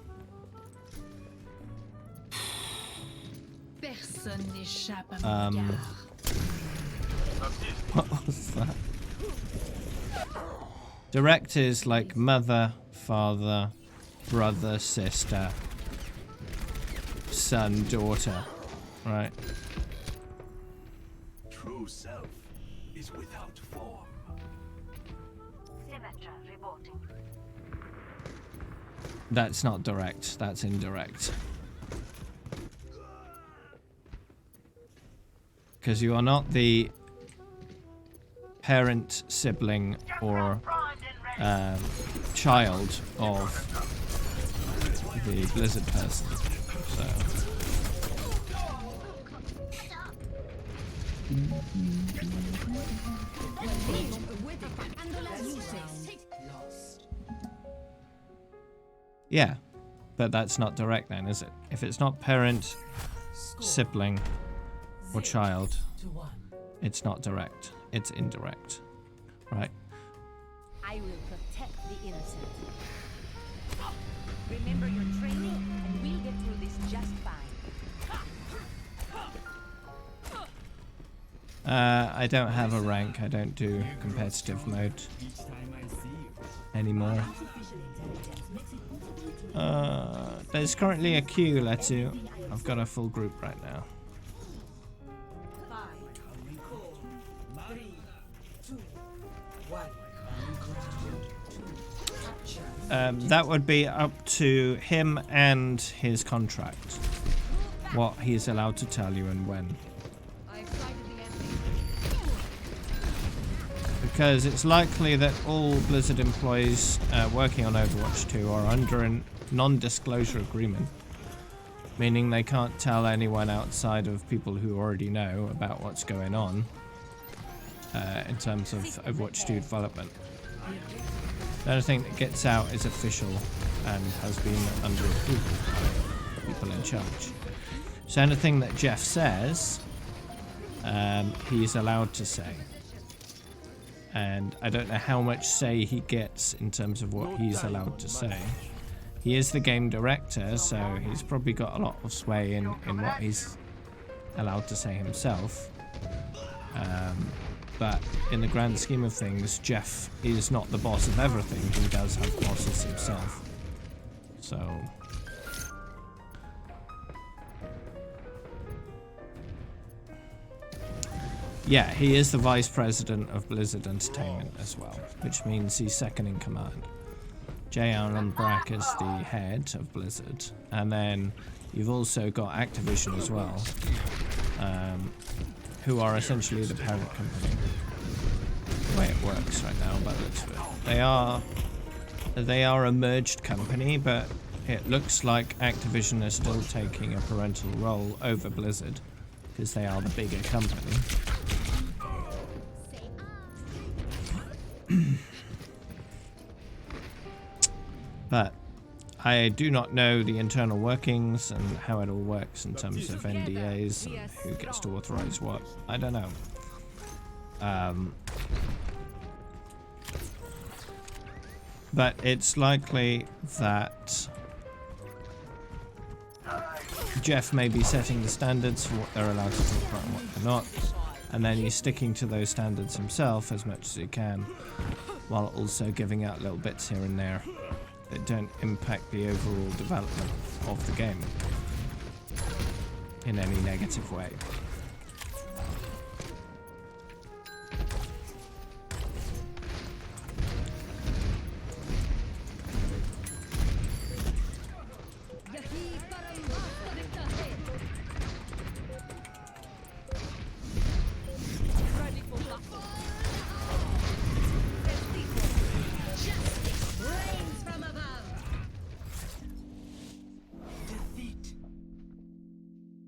what was that? Direct is like mother, father, brother, sister, son, daughter, right? True self is without form. Symmetra reporting. That's not direct, that's indirect. Because you are not the parent, sibling, or child of the Blizzard person. So. Yeah, but that's not direct then, is it? If it's not parent, sibling, or child, it's not direct. It's indirect, right? I will protect the innocent. Remember your training, and we'll get through this just fine. I don't have a rank. I don't do competitive mode anymore. There's currently a queue, Letu. I've got a full group right now. 5, 4, 3, 2, 1. That would be up to him and his contract. What he's allowed to tell you and when. Because it's likely that all Blizzard employees working on Overwatch 2 are under a non-disclosure agreement, meaning they can't tell anyone outside of people who already know about what's going on in terms of Overwatch 2 development. The only thing that gets out is official and has been under approval by people in charge. So anything that Jeff says, he's allowed to say. And I don't know how much say he gets in terms of what he's allowed to say. He is the game director, so he's probably got a lot of sway in what he's allowed to say himself. But in the grand scheme of things, Jeff is not the boss of everything. He does have bosses himself. So... yeah, he is the vice president of Blizzard Entertainment as well, which means he's second in command. J. Allen Brack is the head of Blizzard, and then you've also got Activision as well, who are essentially the parent company. The way it works right now, by the looks of it. They are a merged company, but it looks like Activision is still taking a parental role over Blizzard, because they are the bigger company. But I do not know the internal workings and how it all works in terms of NDAs and who gets to authorize what. I don't know. But it's likely that Jeff may be setting the standards for what they're allowed to talk about and what they're not, and then he's sticking to those standards himself as much as he can, while also giving out little bits here and there that don't impact the overall development of the game in any negative way.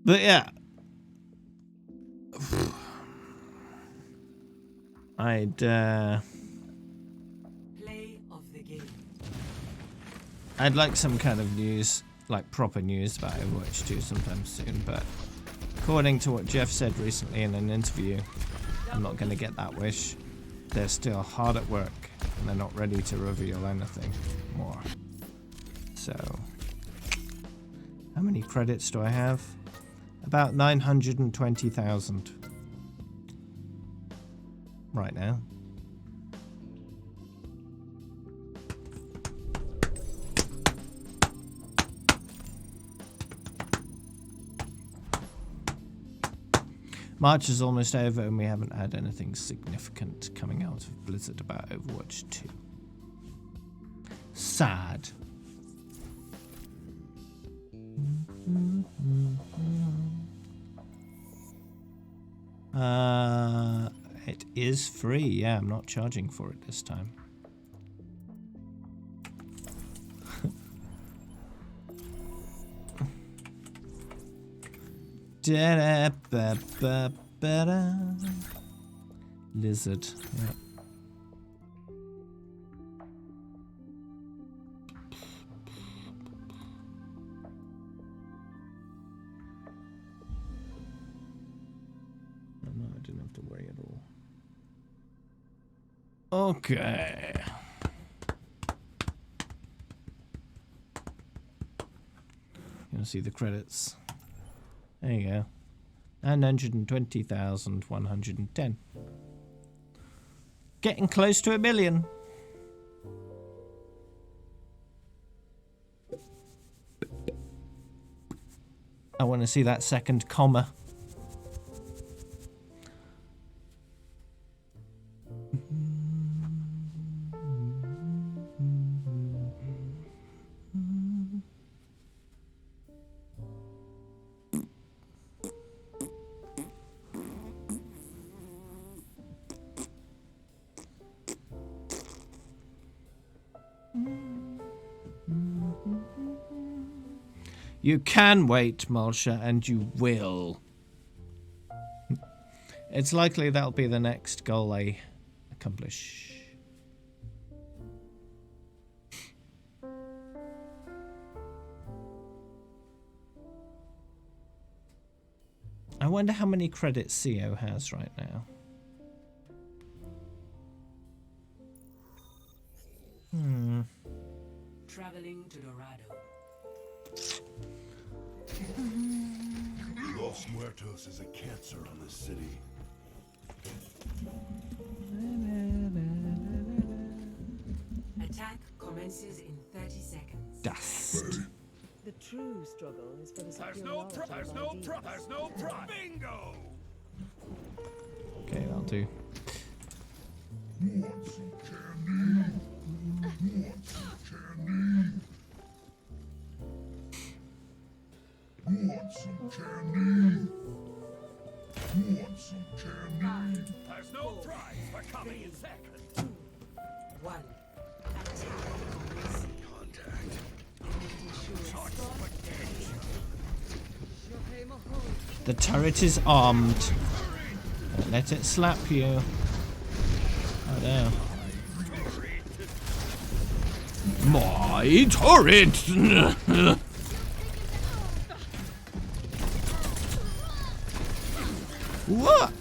But yeah, I'd Play of the game. I'd like some kind of news, like proper news about Overwatch 2 sometime soon, but according to what Jeff said recently in an interview, I'm not going to get that wish. They're still hard at work, and they're not ready to reveal anything more. So, how many credits do I have? About 920,000 right now. March is almost over and we haven't had anything significant coming out of Blizzard about Overwatch 2. Sad. It is free. Yeah, I'm not charging for it this time. Lizard. Yeah. No, I didn't have to worry at all. Okay. You want to see the credits? There you go. 920,110. Getting close to 1 million. I want to see that second comma. You can wait, Malsha, and you will. It's likely that'll be the next goal I accomplish. I wonder how many credits CO has right now. Traveling to Dorado. Los Muertos is a cancer on the city. Attack commences in 30 seconds. Dust. The true struggle is for the There's superiority of our deeds. there's no pro. Bingo! Okay, that'll do. Want some candy? Want some candy? Want some candy? Want some candy? There's no prize for coming in second. 1. Attack commencing. Contact. The turret is armed. Don't let it slap you. Oh no. My turret! What?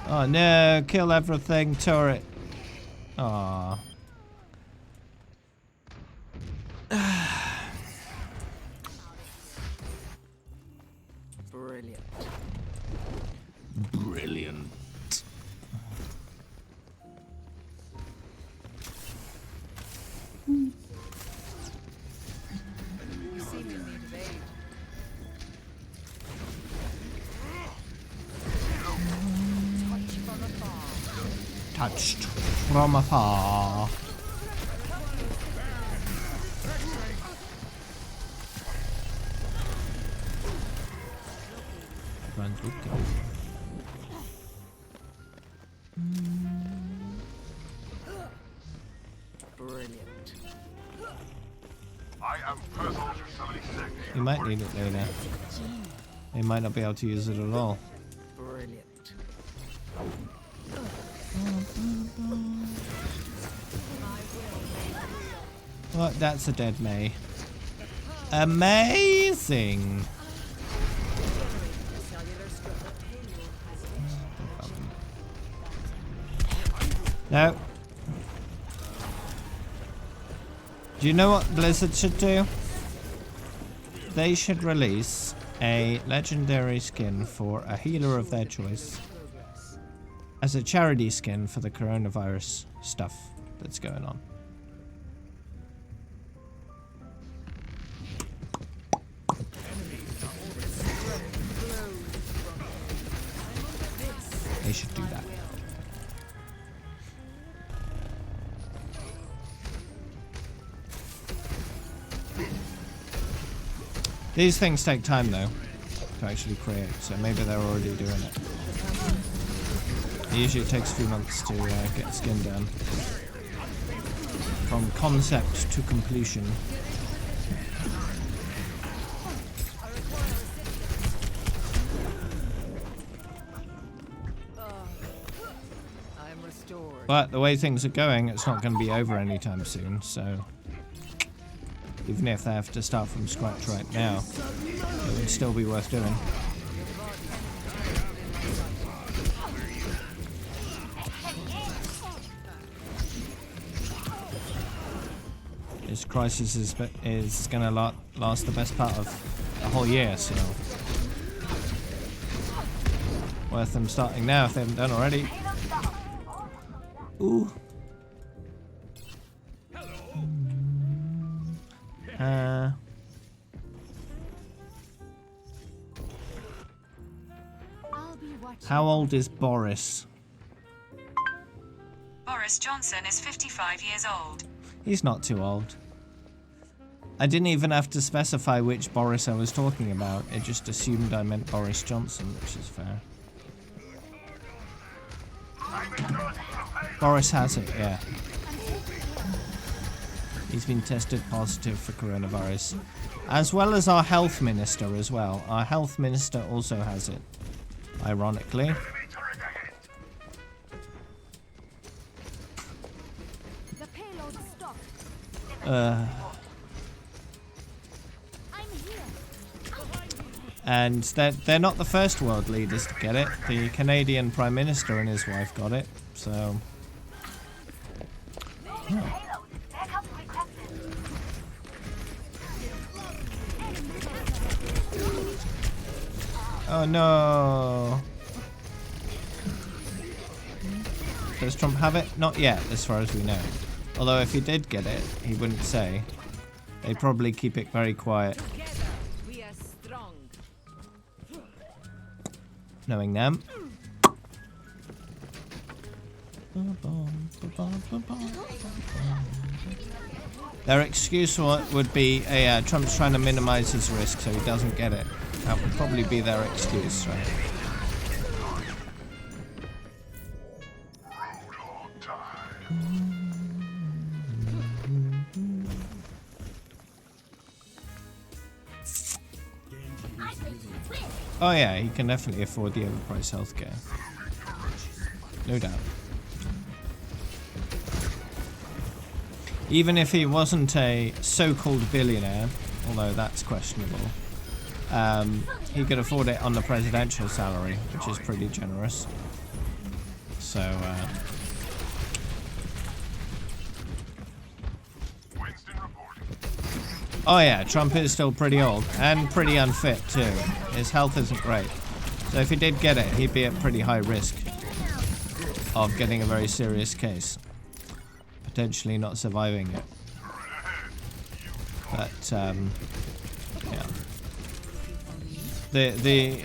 Oh no, kill everything, turret. Aww. Brilliant. Brilliant. touched from afar. Everyone's looking. Brilliant. I am puzzled 76. You might need it later. You might not be able to use it at all. Brilliant. What? That's a dead May. Amazing! No. Do you know what Blizzard should do? They should release a legendary skin for a healer of their choice as a charity skin for the coronavirus stuff that's going on. They should do that. These things take time though to actually create, so maybe they're already doing it. Usually it takes a few months to get skin done. From concept to completion. I'm restored. But the way things are going, it's not going to be over anytime soon, so even if they have to start from scratch right now, it would still be worth doing. This crisis is going to last the best part of a whole year, so worth them starting now if they haven't done already. Ooh. How old is Boris? Boris Johnson is 55 years old. He's not too old. I didn't even have to specify which Boris I was talking about. It just assumed I meant Boris Johnson, which is fair. Boris has it, yeah. He's been tested positive for coronavirus. As well as our health minister as well. Our health minister also has it. Ironically. The payload stopped. I'm here. And they're not the first world leaders to get it. The Canadian Prime Minister and his wife got it, so... Oh. Oh no! Does Trump have it? Not yet, as far as we know. Although if he did get it, he wouldn't say. They'd probably keep it very quiet. We are strong. Knowing them. Their excuse would be Trump's trying to minimize his risk so he doesn't get it. That would probably be their excuse, right? Oh yeah, he can definitely afford the overpriced healthcare. No doubt. Even if he wasn't a so-called billionaire, although that's questionable, he could afford it on the presidential salary, which is pretty generous. So, oh yeah, Trump is still pretty old, and pretty unfit too. His health isn't great. So if he did get it, he'd be at pretty high risk of getting a very serious case. Potentially not surviving it. But, yeah. The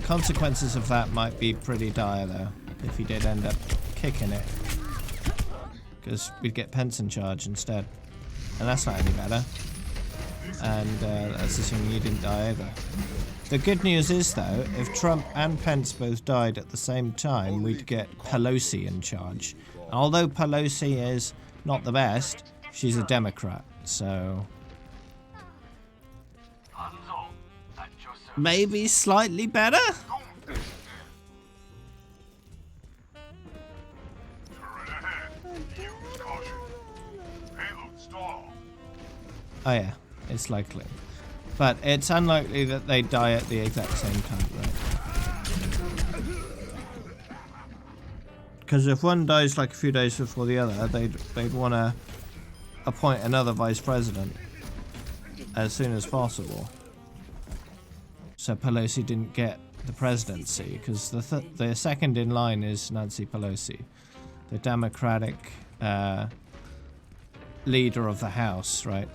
consequences of that might be pretty dire though. if he did end up kicking it. Because we'd get Pence in charge instead. And that's not any better. And that's assuming you didn't die either. The good news is, though, if Trump and Pence both died at the same time, we'd get Pelosi in charge. Although Pelosi is not the best, she's a Democrat, so... maybe slightly better? Oh yeah, it's likely. But it's unlikely that they die at the exact same time, right? Because if one dies like a few days before the other, they'd want to appoint another vice president as soon as possible. So Pelosi didn't get the presidency, because the second in line is Nancy Pelosi, the Democratic leader of the House, right?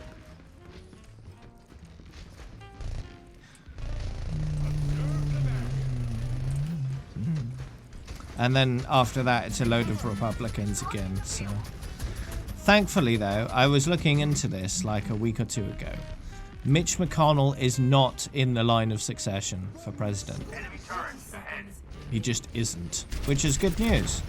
And then after that, it's a load of Republicans again. So, thankfully, though, I was looking into this like a week or two ago. Mitch McConnell is not in the line of succession for president. He just isn't, which is good news.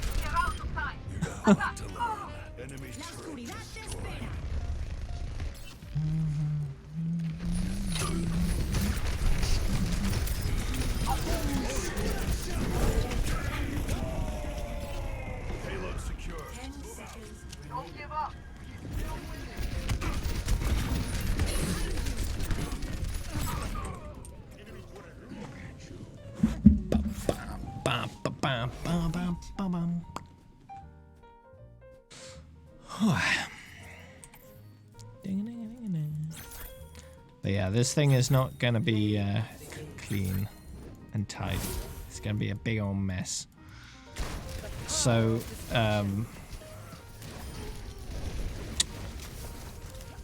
But yeah, this thing is not gonna be clean and tidy. It's gonna be a big old mess. So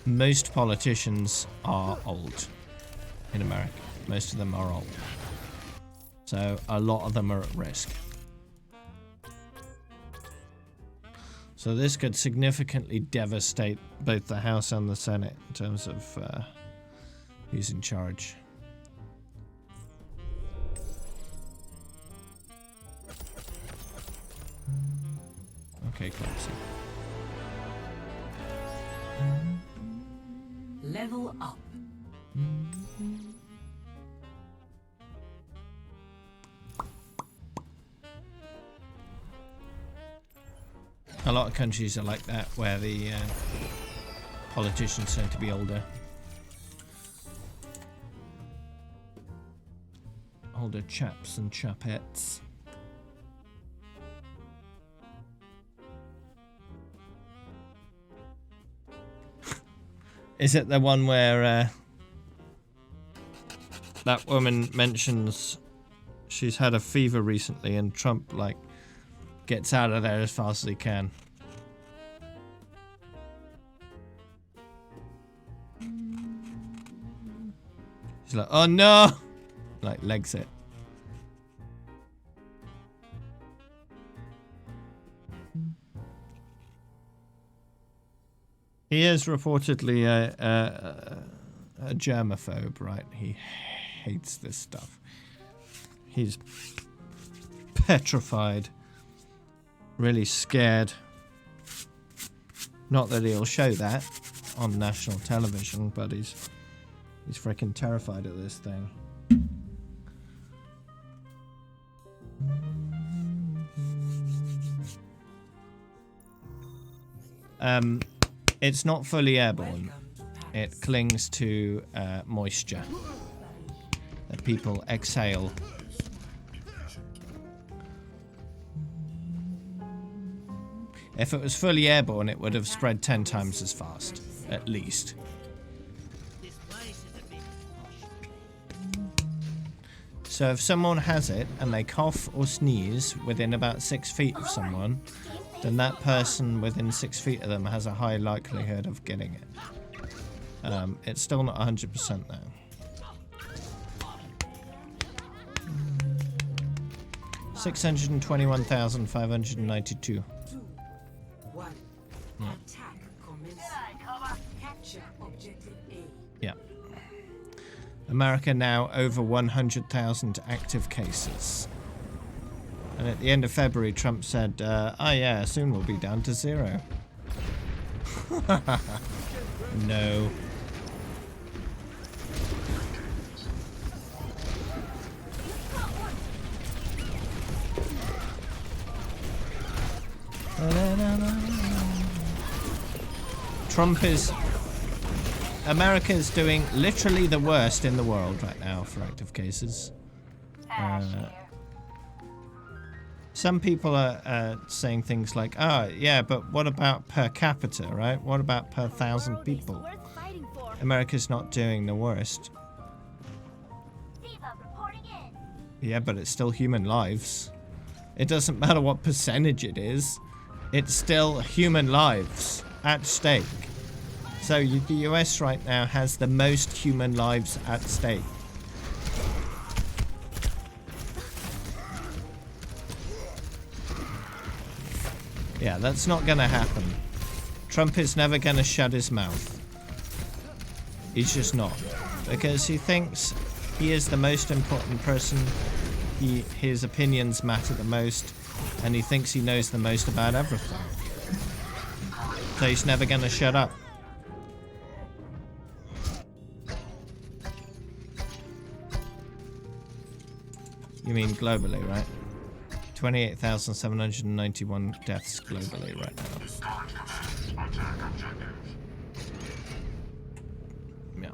most politicians are old in America. Most of them are old. So a lot of them are at risk. So this could significantly devastate both the House and the Senate in terms of who's in charge. Okay, Clancy. Level up. A lot of countries are like that, where the politicians tend to be older. Older chaps and chapettes. Is it the one where that woman mentions she's had a fever recently and Trump, like, gets out of there as fast as he can? He's like, oh no! Like, legs it. He is reportedly a germaphobe, right? He hates this stuff. He's petrified. Really scared. Not that he'll show that on national television, but he's freaking terrified of this thing. It's not fully airborne. It clings to moisture that people exhale. If it was fully airborne, it would have spread 10 times as fast, at least. So if someone has it and they cough or sneeze within about 6 feet of someone, then that person within 6 feet of them has a high likelihood of getting it. It's still not 100% though. 621,592. 2, 1. Attack commences. Capture objective A. Yeah. America now over 100,000 active cases. And at the end of February, Trump said, oh yeah, soon we'll be down to 0. No. America is doing literally the worst in the world right now for active cases. Some people are saying things like, oh, yeah, but what about per capita, right? What about per 1,000 people? America's not doing the worst. Yeah, but it's still human lives. It doesn't matter what percentage it is. It's still human lives at stake. So the US right now has the most human lives at stake. Yeah, that's not gonna happen. Trump is never gonna shut his mouth. He's just not. Because he thinks he is the most important person. His opinions matter the most. And he thinks he knows the most about everything. So he's never gonna shut up. You mean globally, right? 28,791 deaths globally right now. Yeah.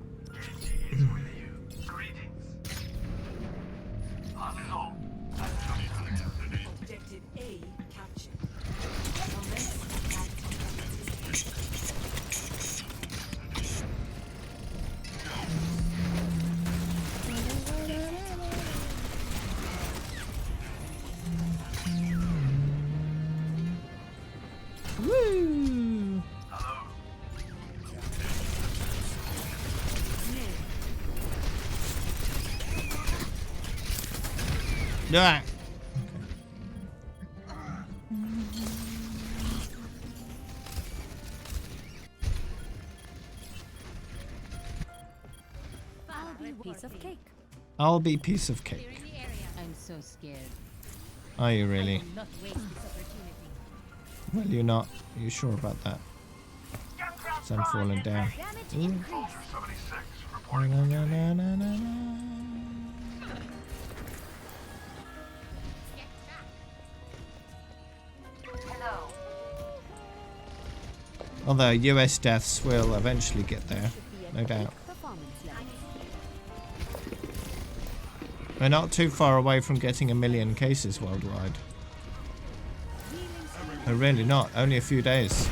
Objective A captured. Commence attack. Woo! Ah. Piece of cake. I'll be piece of cake. I'm so scared. Are you really? Not waste this opportunity. Well, you're not. Are you sure about that? So I'm falling down. Damage increase. Na, na, na, na, na, na. Hello. Although US deaths will eventually get there, no doubt. Performance level. We're not too far away from getting 1 million cases worldwide. We're really not. Only a few days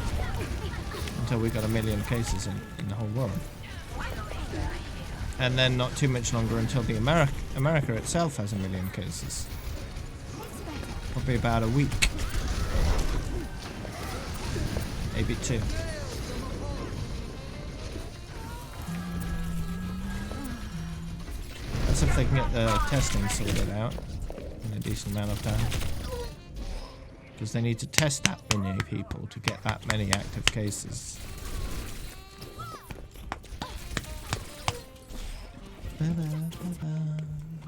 until we got 1 million cases in the whole world. And then not too much longer until the America itself has 1 million cases. Probably about a week. Maybe 2. That's if they can get the testing sorted out in a decent amount of time. Because they need to test that many people to get that many active cases.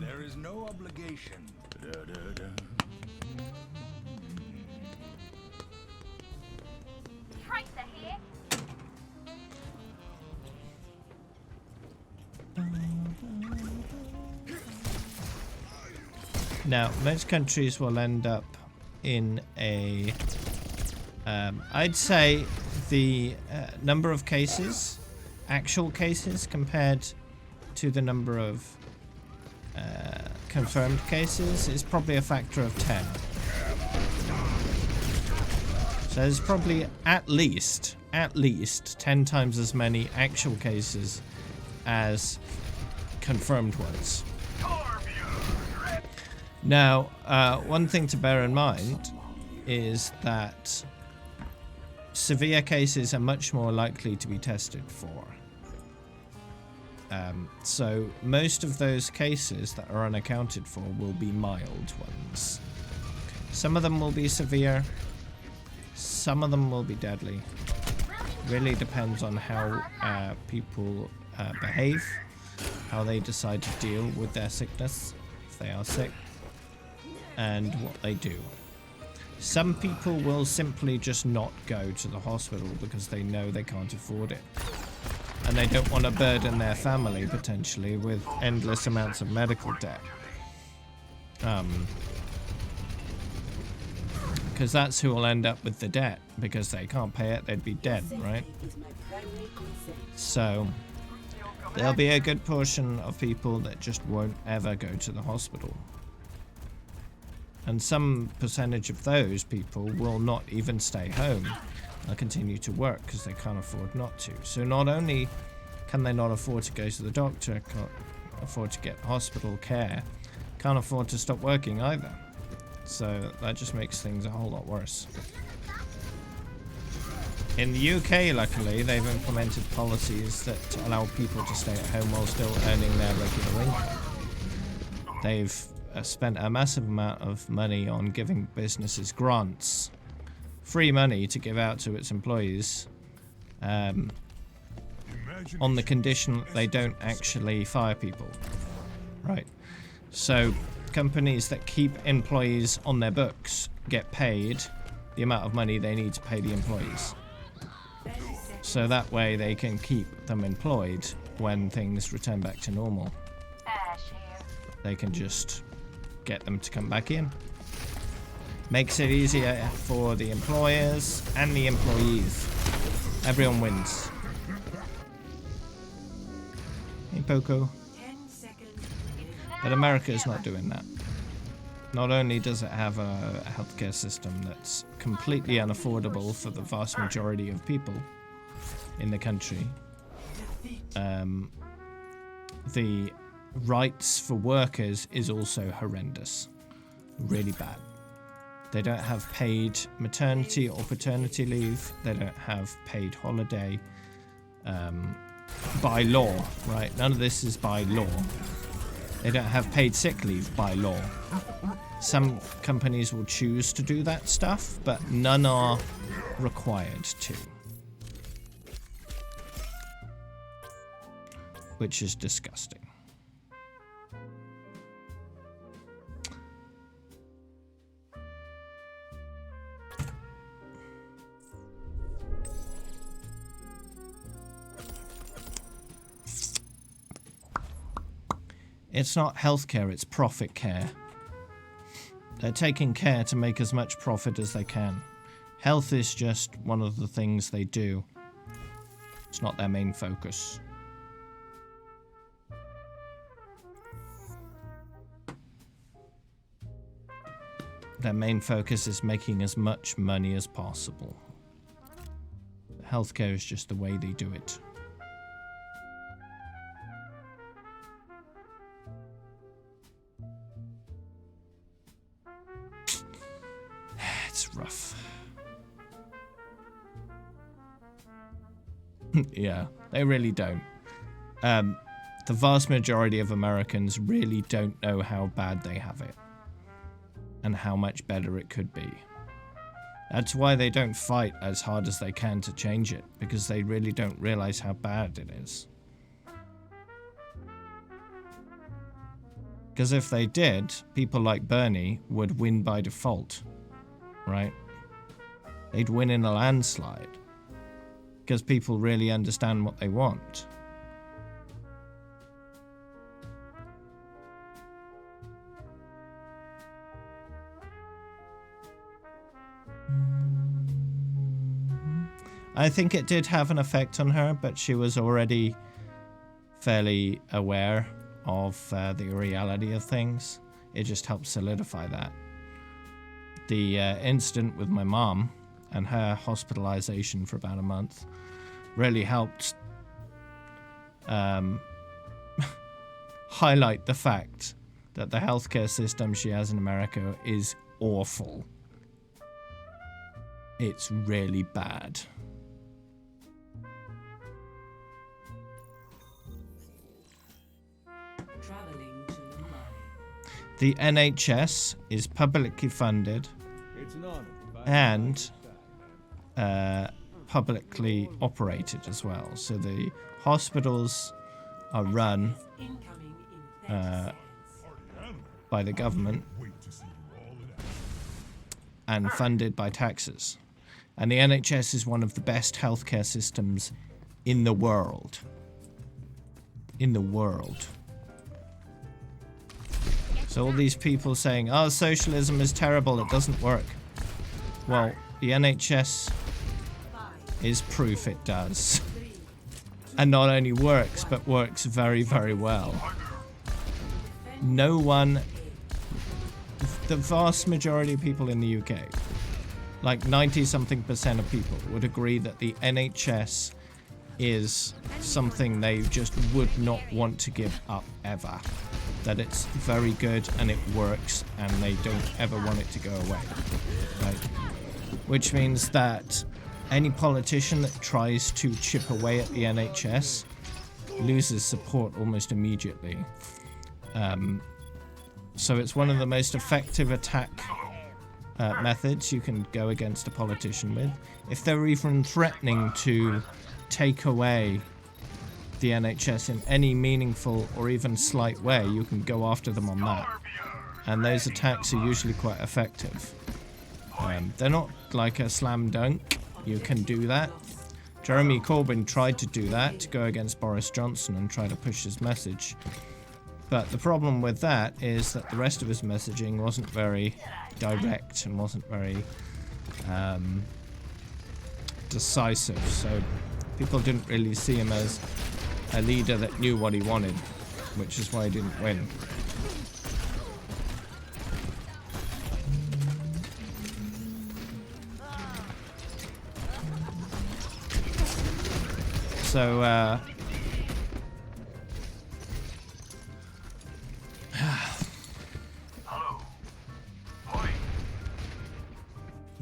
There is no obligation. Tracer here. Now, most countries will end up in a... I'd say the number of cases, actual cases, compared to the number of confirmed cases is probably a factor of 10. So there's probably at least 10 times as many actual cases as confirmed ones. Now, one thing to bear in mind is that severe cases are much more likely to be tested for. So most of those cases that are unaccounted for will be mild ones. Some of them will be severe. Some of them will be deadly. Really depends on how people behave, how they decide to deal with their sickness, if they are sick, and what they do. Some people will simply just not go to the hospital because they know they can't afford it. And they don't want to burden their family, potentially, with endless amounts of medical debt. Because that's who will end up with the debt, because they can't pay it, they'd be dead, right? So there'll be a good portion of people that just won't ever go to the hospital. And some percentage of those people will not even stay home. They'll continue to work because they can't afford not to. So not only can they not afford to go to the doctor, can't afford to get hospital care, can't afford to stop working either. So that just makes things a whole lot worse. In the UK, luckily, they've implemented policies that allow people to stay at home while still earning their regular income. They've spent a massive amount of money on giving businesses grants, free money to give out to its employees, on the condition that they don't actually fire people, right? So companies that keep employees on their books get paid the amount of money they need to pay the employees. So that way they can keep them employed when things return back to normal. They can just get them to come back in. Makes it easier for the employers and the employees. Everyone wins. Hey, Poco. But America is not doing that. Not only does it have a healthcare system that's completely unaffordable for the vast majority of people in the country, the rights for workers is also horrendous. Really bad. They don't have paid maternity or paternity leave. They don't have paid holiday by law, right? None of this is by law. They don't have paid sick leave by law. Some companies will choose to do that stuff, but none are required to. Which is disgusting. It's not healthcare, it's profit care. They're taking care to make as much profit as they can. Health is just one of the things they do. It's not their main focus. Their main focus is making as much money as possible. Healthcare is just the way they do it. It's rough. Yeah, they really don't. The vast majority of Americans really don't know how bad they have it and how much better it could be. That's why they don't fight as hard as they can to change it, because they really don't realize how bad it is. Because if they did, people like Bernie would win by default, right? They'd win in a landslide. Because people really understand what they want. I think it did have an effect on her, but she was already fairly aware of the reality of things. It just helped solidify that. The incident with my mom and her hospitalization for about a month really helped highlight the fact that the healthcare system she has in America is awful. It's really bad. The NHS is publicly funded and publicly operated as well. So the hospitals are run Incoming in 30 by the government and funded by taxes. And the NHS is one of the best healthcare systems in the world. In the world. So all these people saying, oh, socialism is terrible, it doesn't work. Well, the NHS is proof it does. And not only works, but works very, very well. No one, the vast majority of people in the UK, like 90-something% of people, would agree that the NHS is something they just would not want to give up ever. That it's very good and it works and they don't ever want it to go away. Right? Which means that any politician that tries to chip away at the NHS loses support almost immediately. So it's one of the most effective attack methods you can go against a politician with. If they're even threatening to take away the NHS in any meaningful or even slight way, you can go after them on that. And those attacks are usually quite effective. They're not like a slam dunk. You can do that. Jeremy Corbyn tried to do that, to go against Boris Johnson and try to push his message. But the problem with that is that the rest of his messaging wasn't very direct and wasn't very decisive. So people didn't really see him as a leader that knew what he wanted, which is why he didn't win. So,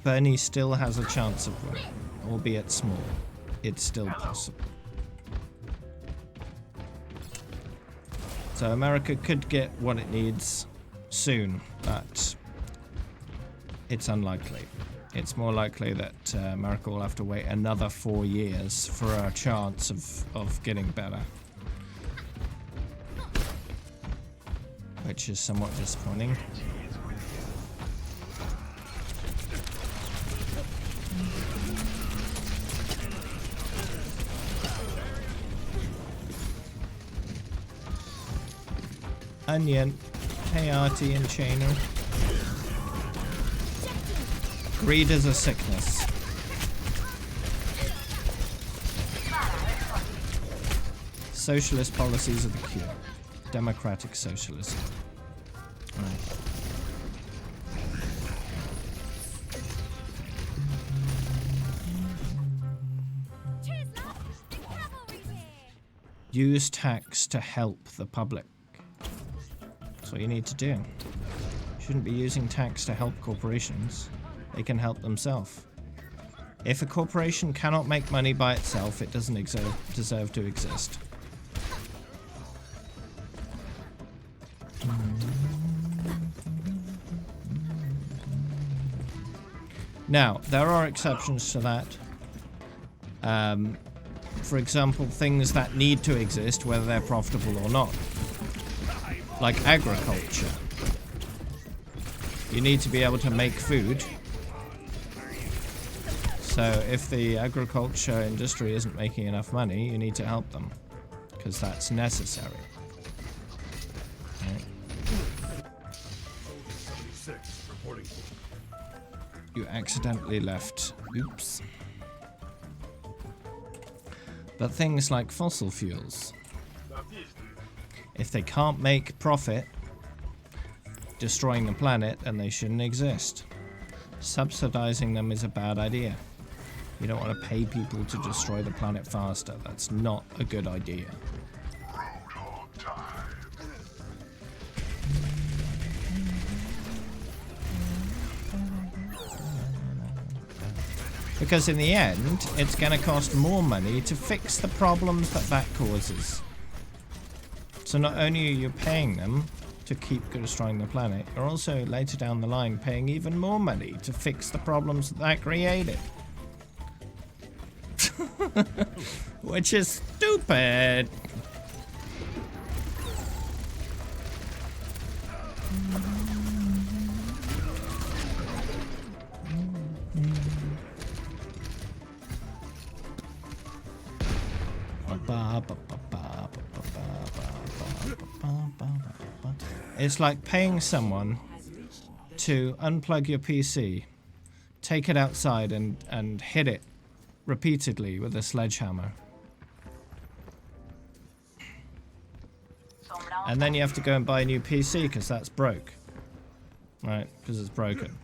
Bernie still has a chance of winning, albeit small. It's still possible. So America could get what it needs soon, but it's unlikely. It's more likely that America will have to wait another 4 years for a chance of getting better. Which is somewhat disappointing. Onion. Hey Artie and Chano. Greed is a sickness. Socialist policies are the cure. Democratic socialism. Right. Use tax to help the public. That's what you need to do. You shouldn't be using tax to help corporations. They can help themselves. If a corporation cannot make money by itself, it doesn't deserve to exist. Now, there are exceptions to that. For example, things that need to exist, whether they're profitable or not. Like agriculture. You need to be able to make food. So if the agriculture industry isn't making enough money, you need to help them. Because that's necessary. Right. You accidentally left. Oops. But things like fossil fuels. If they can't make profit destroying the planet, then they shouldn't exist. Subsidizing them is a bad idea. You don't want to pay people to destroy the planet faster. That's not a good idea. Because in the end, it's going to cost more money to fix the problems that causes. So not only are you paying them to keep destroying the planet, you're also later down the line paying even more money to fix the problems that created. Which is stupid. It's like paying someone to unplug your PC, take it outside and hit it repeatedly with a sledgehammer. And then you have to go and buy a new PC because that's broke. Right? Because it's broken.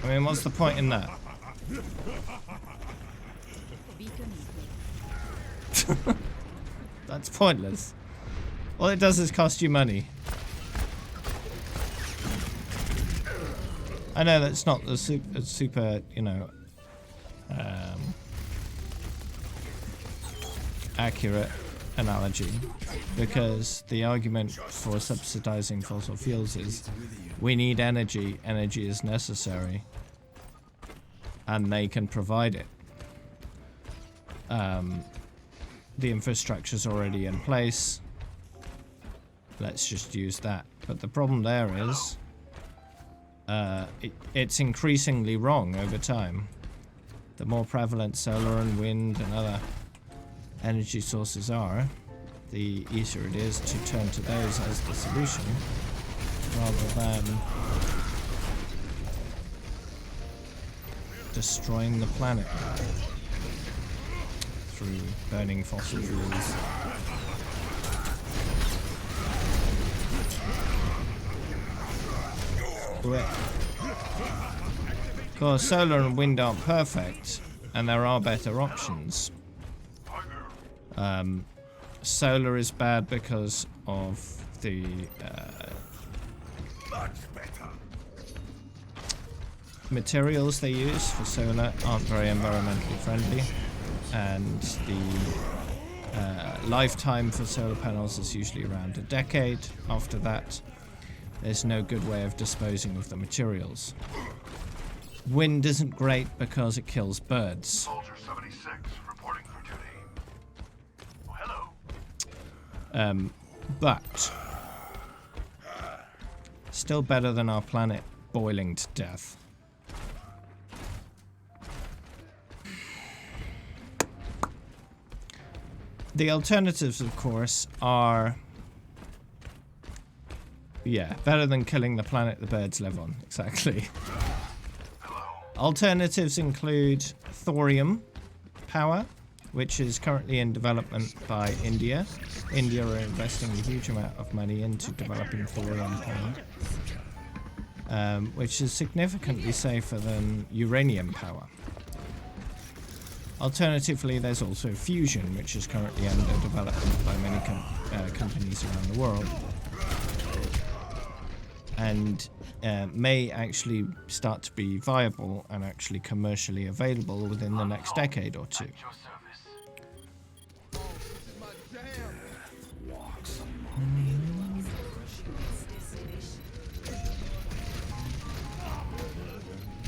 I mean, what's the point in that? That's pointless. All it does is cost you money. I know that's not the super, you know, accurate analogy, because the argument for subsidizing fossil fuels is we need energy, energy is necessary, and they can provide it. The infrastructure's already in place. Let's just use that. But the problem there is it's increasingly wrong over time. The more prevalent solar and wind and other energy sources are, the easier it is to turn to those as the solution rather than destroying the planet through burning fossil fuels. Of course, solar and wind aren't perfect, and there are better options. Solar is bad because of the materials they use for solar aren't very environmentally friendly, and the lifetime for solar panels is usually around a decade. After that, there's no good way of disposing of the materials. Wind isn't great because it kills birds. Soldier 76 reporting for duty. Oh, hello. But still better than our planet boiling to death. The alternatives, of course, are... yeah, better than killing the planet the birds live on. Exactly. Alternatives include thorium power, which is currently in development by India. India are investing a huge amount of money into developing thorium power, which is significantly safer than uranium power. Alternatively, there's also fusion, which is currently under development by many companies around the world, and may actually start to be viable and actually commercially available within the next decade or two.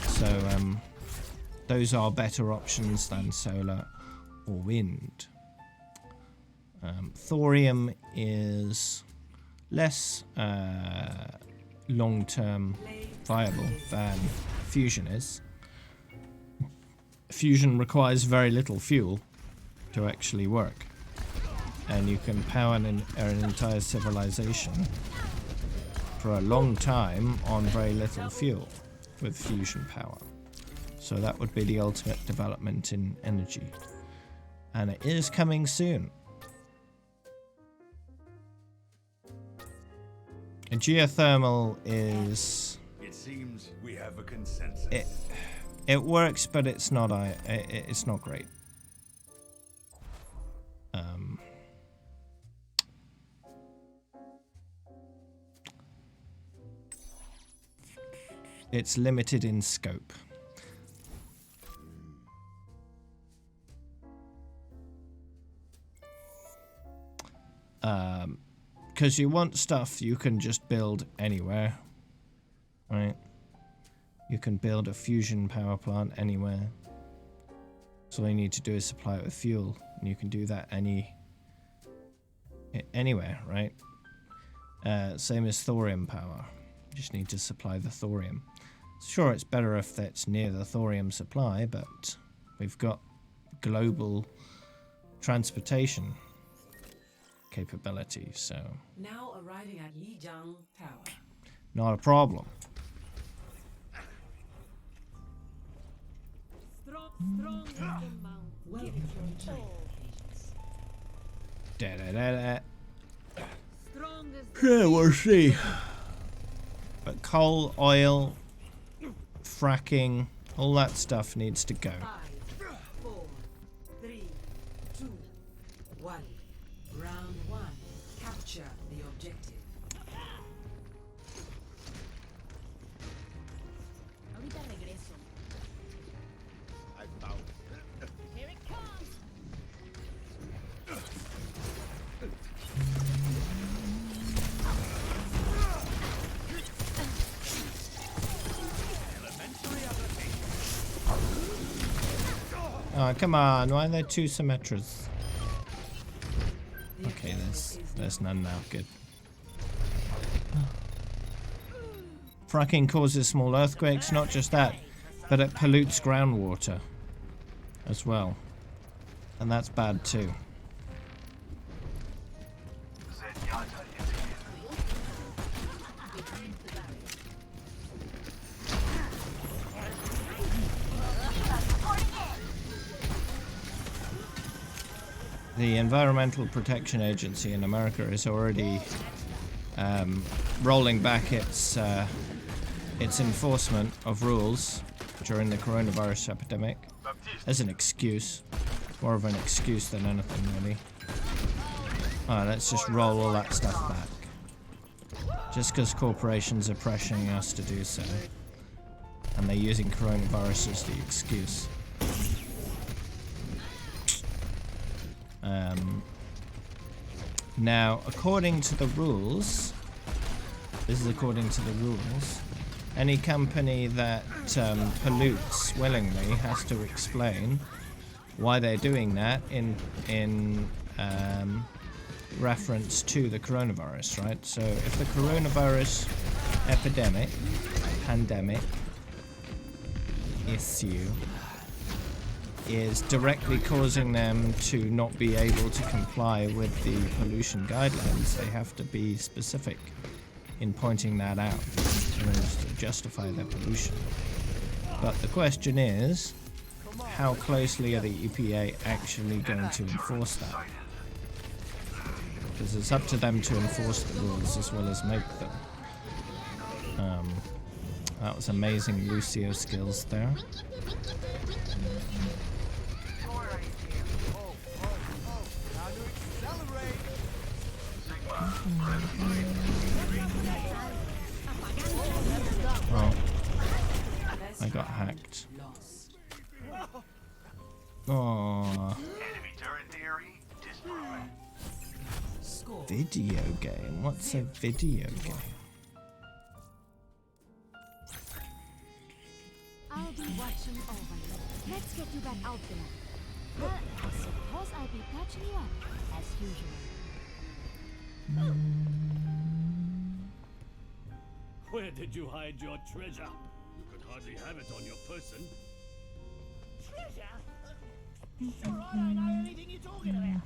So those are better options than solar or wind. Thorium is less long-term viable than fusion is. Fusion requires very little fuel to actually work, and you can power an entire civilization for a long time on very little fuel with fusion power. So that would be the ultimate development in energy, and it is coming soon. Geothermal is... it seems we have a consensus. It works, but it's not it's not great. It's limited in scope. because you want stuff you can just build anywhere, right? You can build a fusion power plant anywhere. So all you need to do is supply it with fuel, and you can do that anywhere, right? Same as thorium power. You just need to supply the thorium. Sure, it's better if that's near the thorium supply, but we've got global transportation capability, so Now arriving at Lijiang Tower. not a problem. Strong as the mount. Welcome to China. Da da da da. Strong as the Yeah, we'll see. But coal, oil, fracking, all that stuff needs to go. 5, 4, 3, 2, 1. Round 1. Capture the objective. Ahorita regreso. I found it. Here it comes. Oh, come on, why are there two Symmetras? Okay, there's none now, good. Fracking causes small earthquakes, not just that, but it pollutes groundwater as well. And that's bad too. The Environmental Protection Agency in America is already rolling back its enforcement of rules during the coronavirus epidemic as an excuse. More of an excuse than anything, really. Alright, let's just roll all that stuff back. Just because corporations are pressuring us to do so. And they're using coronavirus as the excuse. Now, according to the rules, this is according to the rules, any company that pollutes willingly has to explain why they're doing that in reference to the coronavirus, right? So if the coronavirus pandemic issue is directly causing them to not be able to comply with the pollution guidelines, they have to be specific in pointing that out in order to justify their pollution. But the question is, how closely are the EPA actually going to enforce that? Because it's up to them to enforce the rules as well as make them. That was amazing Lucio skills there. Oh, I got hacked. Oh, video game. What's a video game? I'll be watching over you. Let's get you back out there. Well, I suppose I'll be patching you up, as usual. Where did you hide your treasure? You could hardly have it on your person. Treasure? Sure, I don't know anything you're talking about.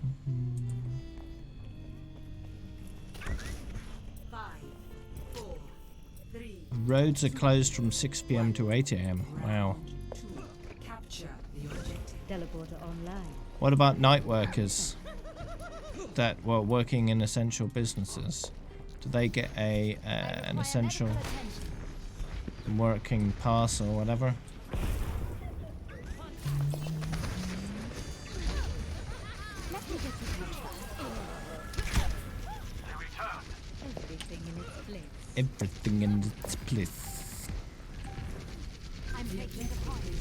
5, 4, 3, Roads are closed from 6 PM to 8 AM. Wow. 2. Capture the objective. Teleporter online. What about night workers that were working in essential businesses? Do they get an essential working pass or whatever? Let me get you patched up. Everything in its place. Everything in its place. I'm taking the party.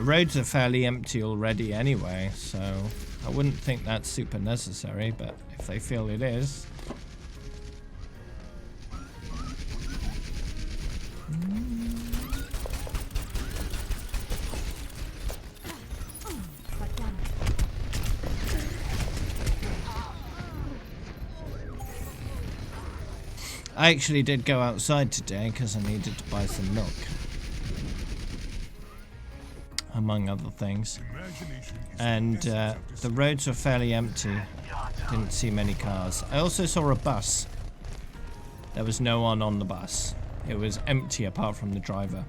roads are fairly empty already anyway, so I wouldn't think that's super necessary, but if they feel it is. I actually did go outside today because I needed to buy some milk, among other things. And the roads were fairly empty. Didn't see many cars. I also saw a bus. There was no one on the bus. It was empty apart from the driver.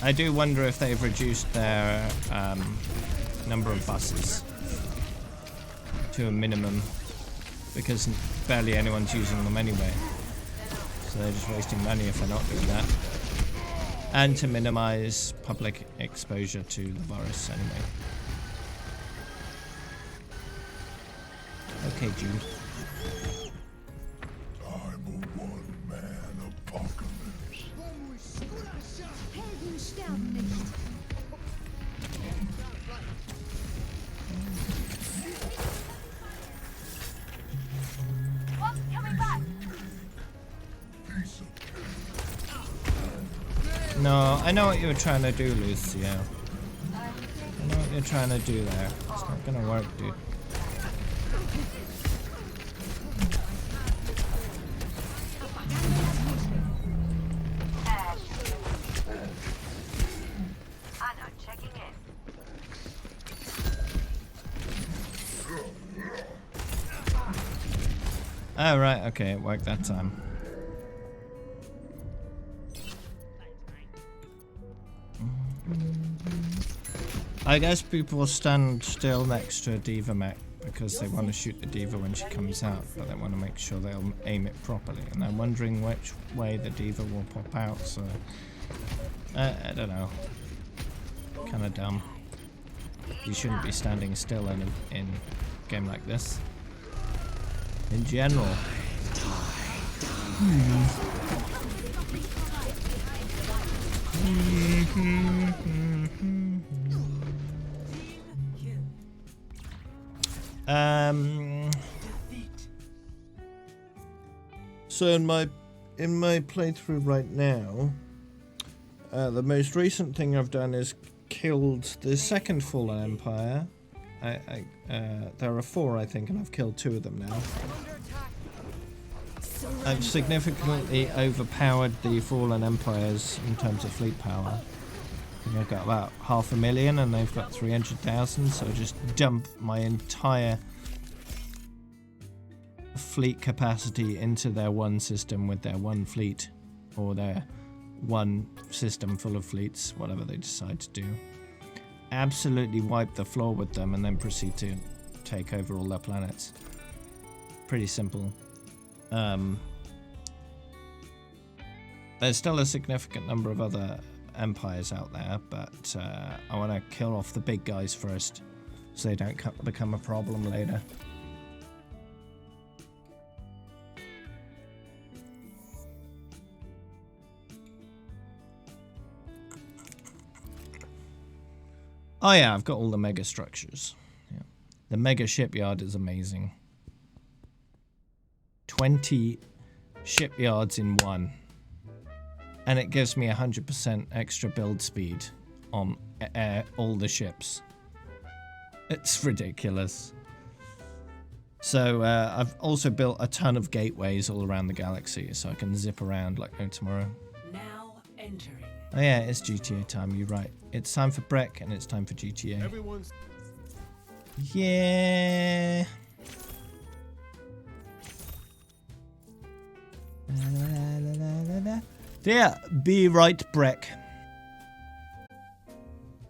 I do wonder if they've reduced their number of buses to a minimum, because barely anyone's using them anyway. So they're just wasting money if they're not doing that. And to minimize public exposure to the virus anyway. Okay, Jude. No, I know what you were trying to do, Lucio. I know what you're trying to do there. It's not gonna work, dude. Oh, right, okay, it worked that time. I guess people stand still next to a D.Va mech because they want to shoot the D.Va when she comes out, but they want to make sure they'll aim it properly. And I'm wondering which way the D.Va will pop out, so I don't know. Kind of dumb. You shouldn't be standing still in a game like this. In general. So in my playthrough right now, the most recent thing I've done is killed the second Fallen Empire. There are 4, I think, and I've killed 2 of them now. I've significantly overpowered the Fallen Empires in terms of fleet power. I think I've got about 500,000 and they've got 300,000, so I just dump my entire fleet capacity into their one system with their one fleet, or their one system full of fleets, whatever they decide to do. Absolutely wipe the floor with them and then proceed to take over all their planets. Pretty simple. There's still a significant number of other empires out there, but I want to kill off the big guys first so they don't become a problem later. Oh yeah, I've got all the mega structures. Yeah. The mega shipyard is amazing. 20 shipyards in one. And it gives me 100% extra build speed on all the ships. It's ridiculous. So I've also built a ton of gateways all around the galaxy so I can zip around like no tomorrow. Now entering. Oh yeah, it's GTA time, you're right. It's time for Breck and it's time for GTA. Everyone's... Yeah. Yeah, be right, Breck.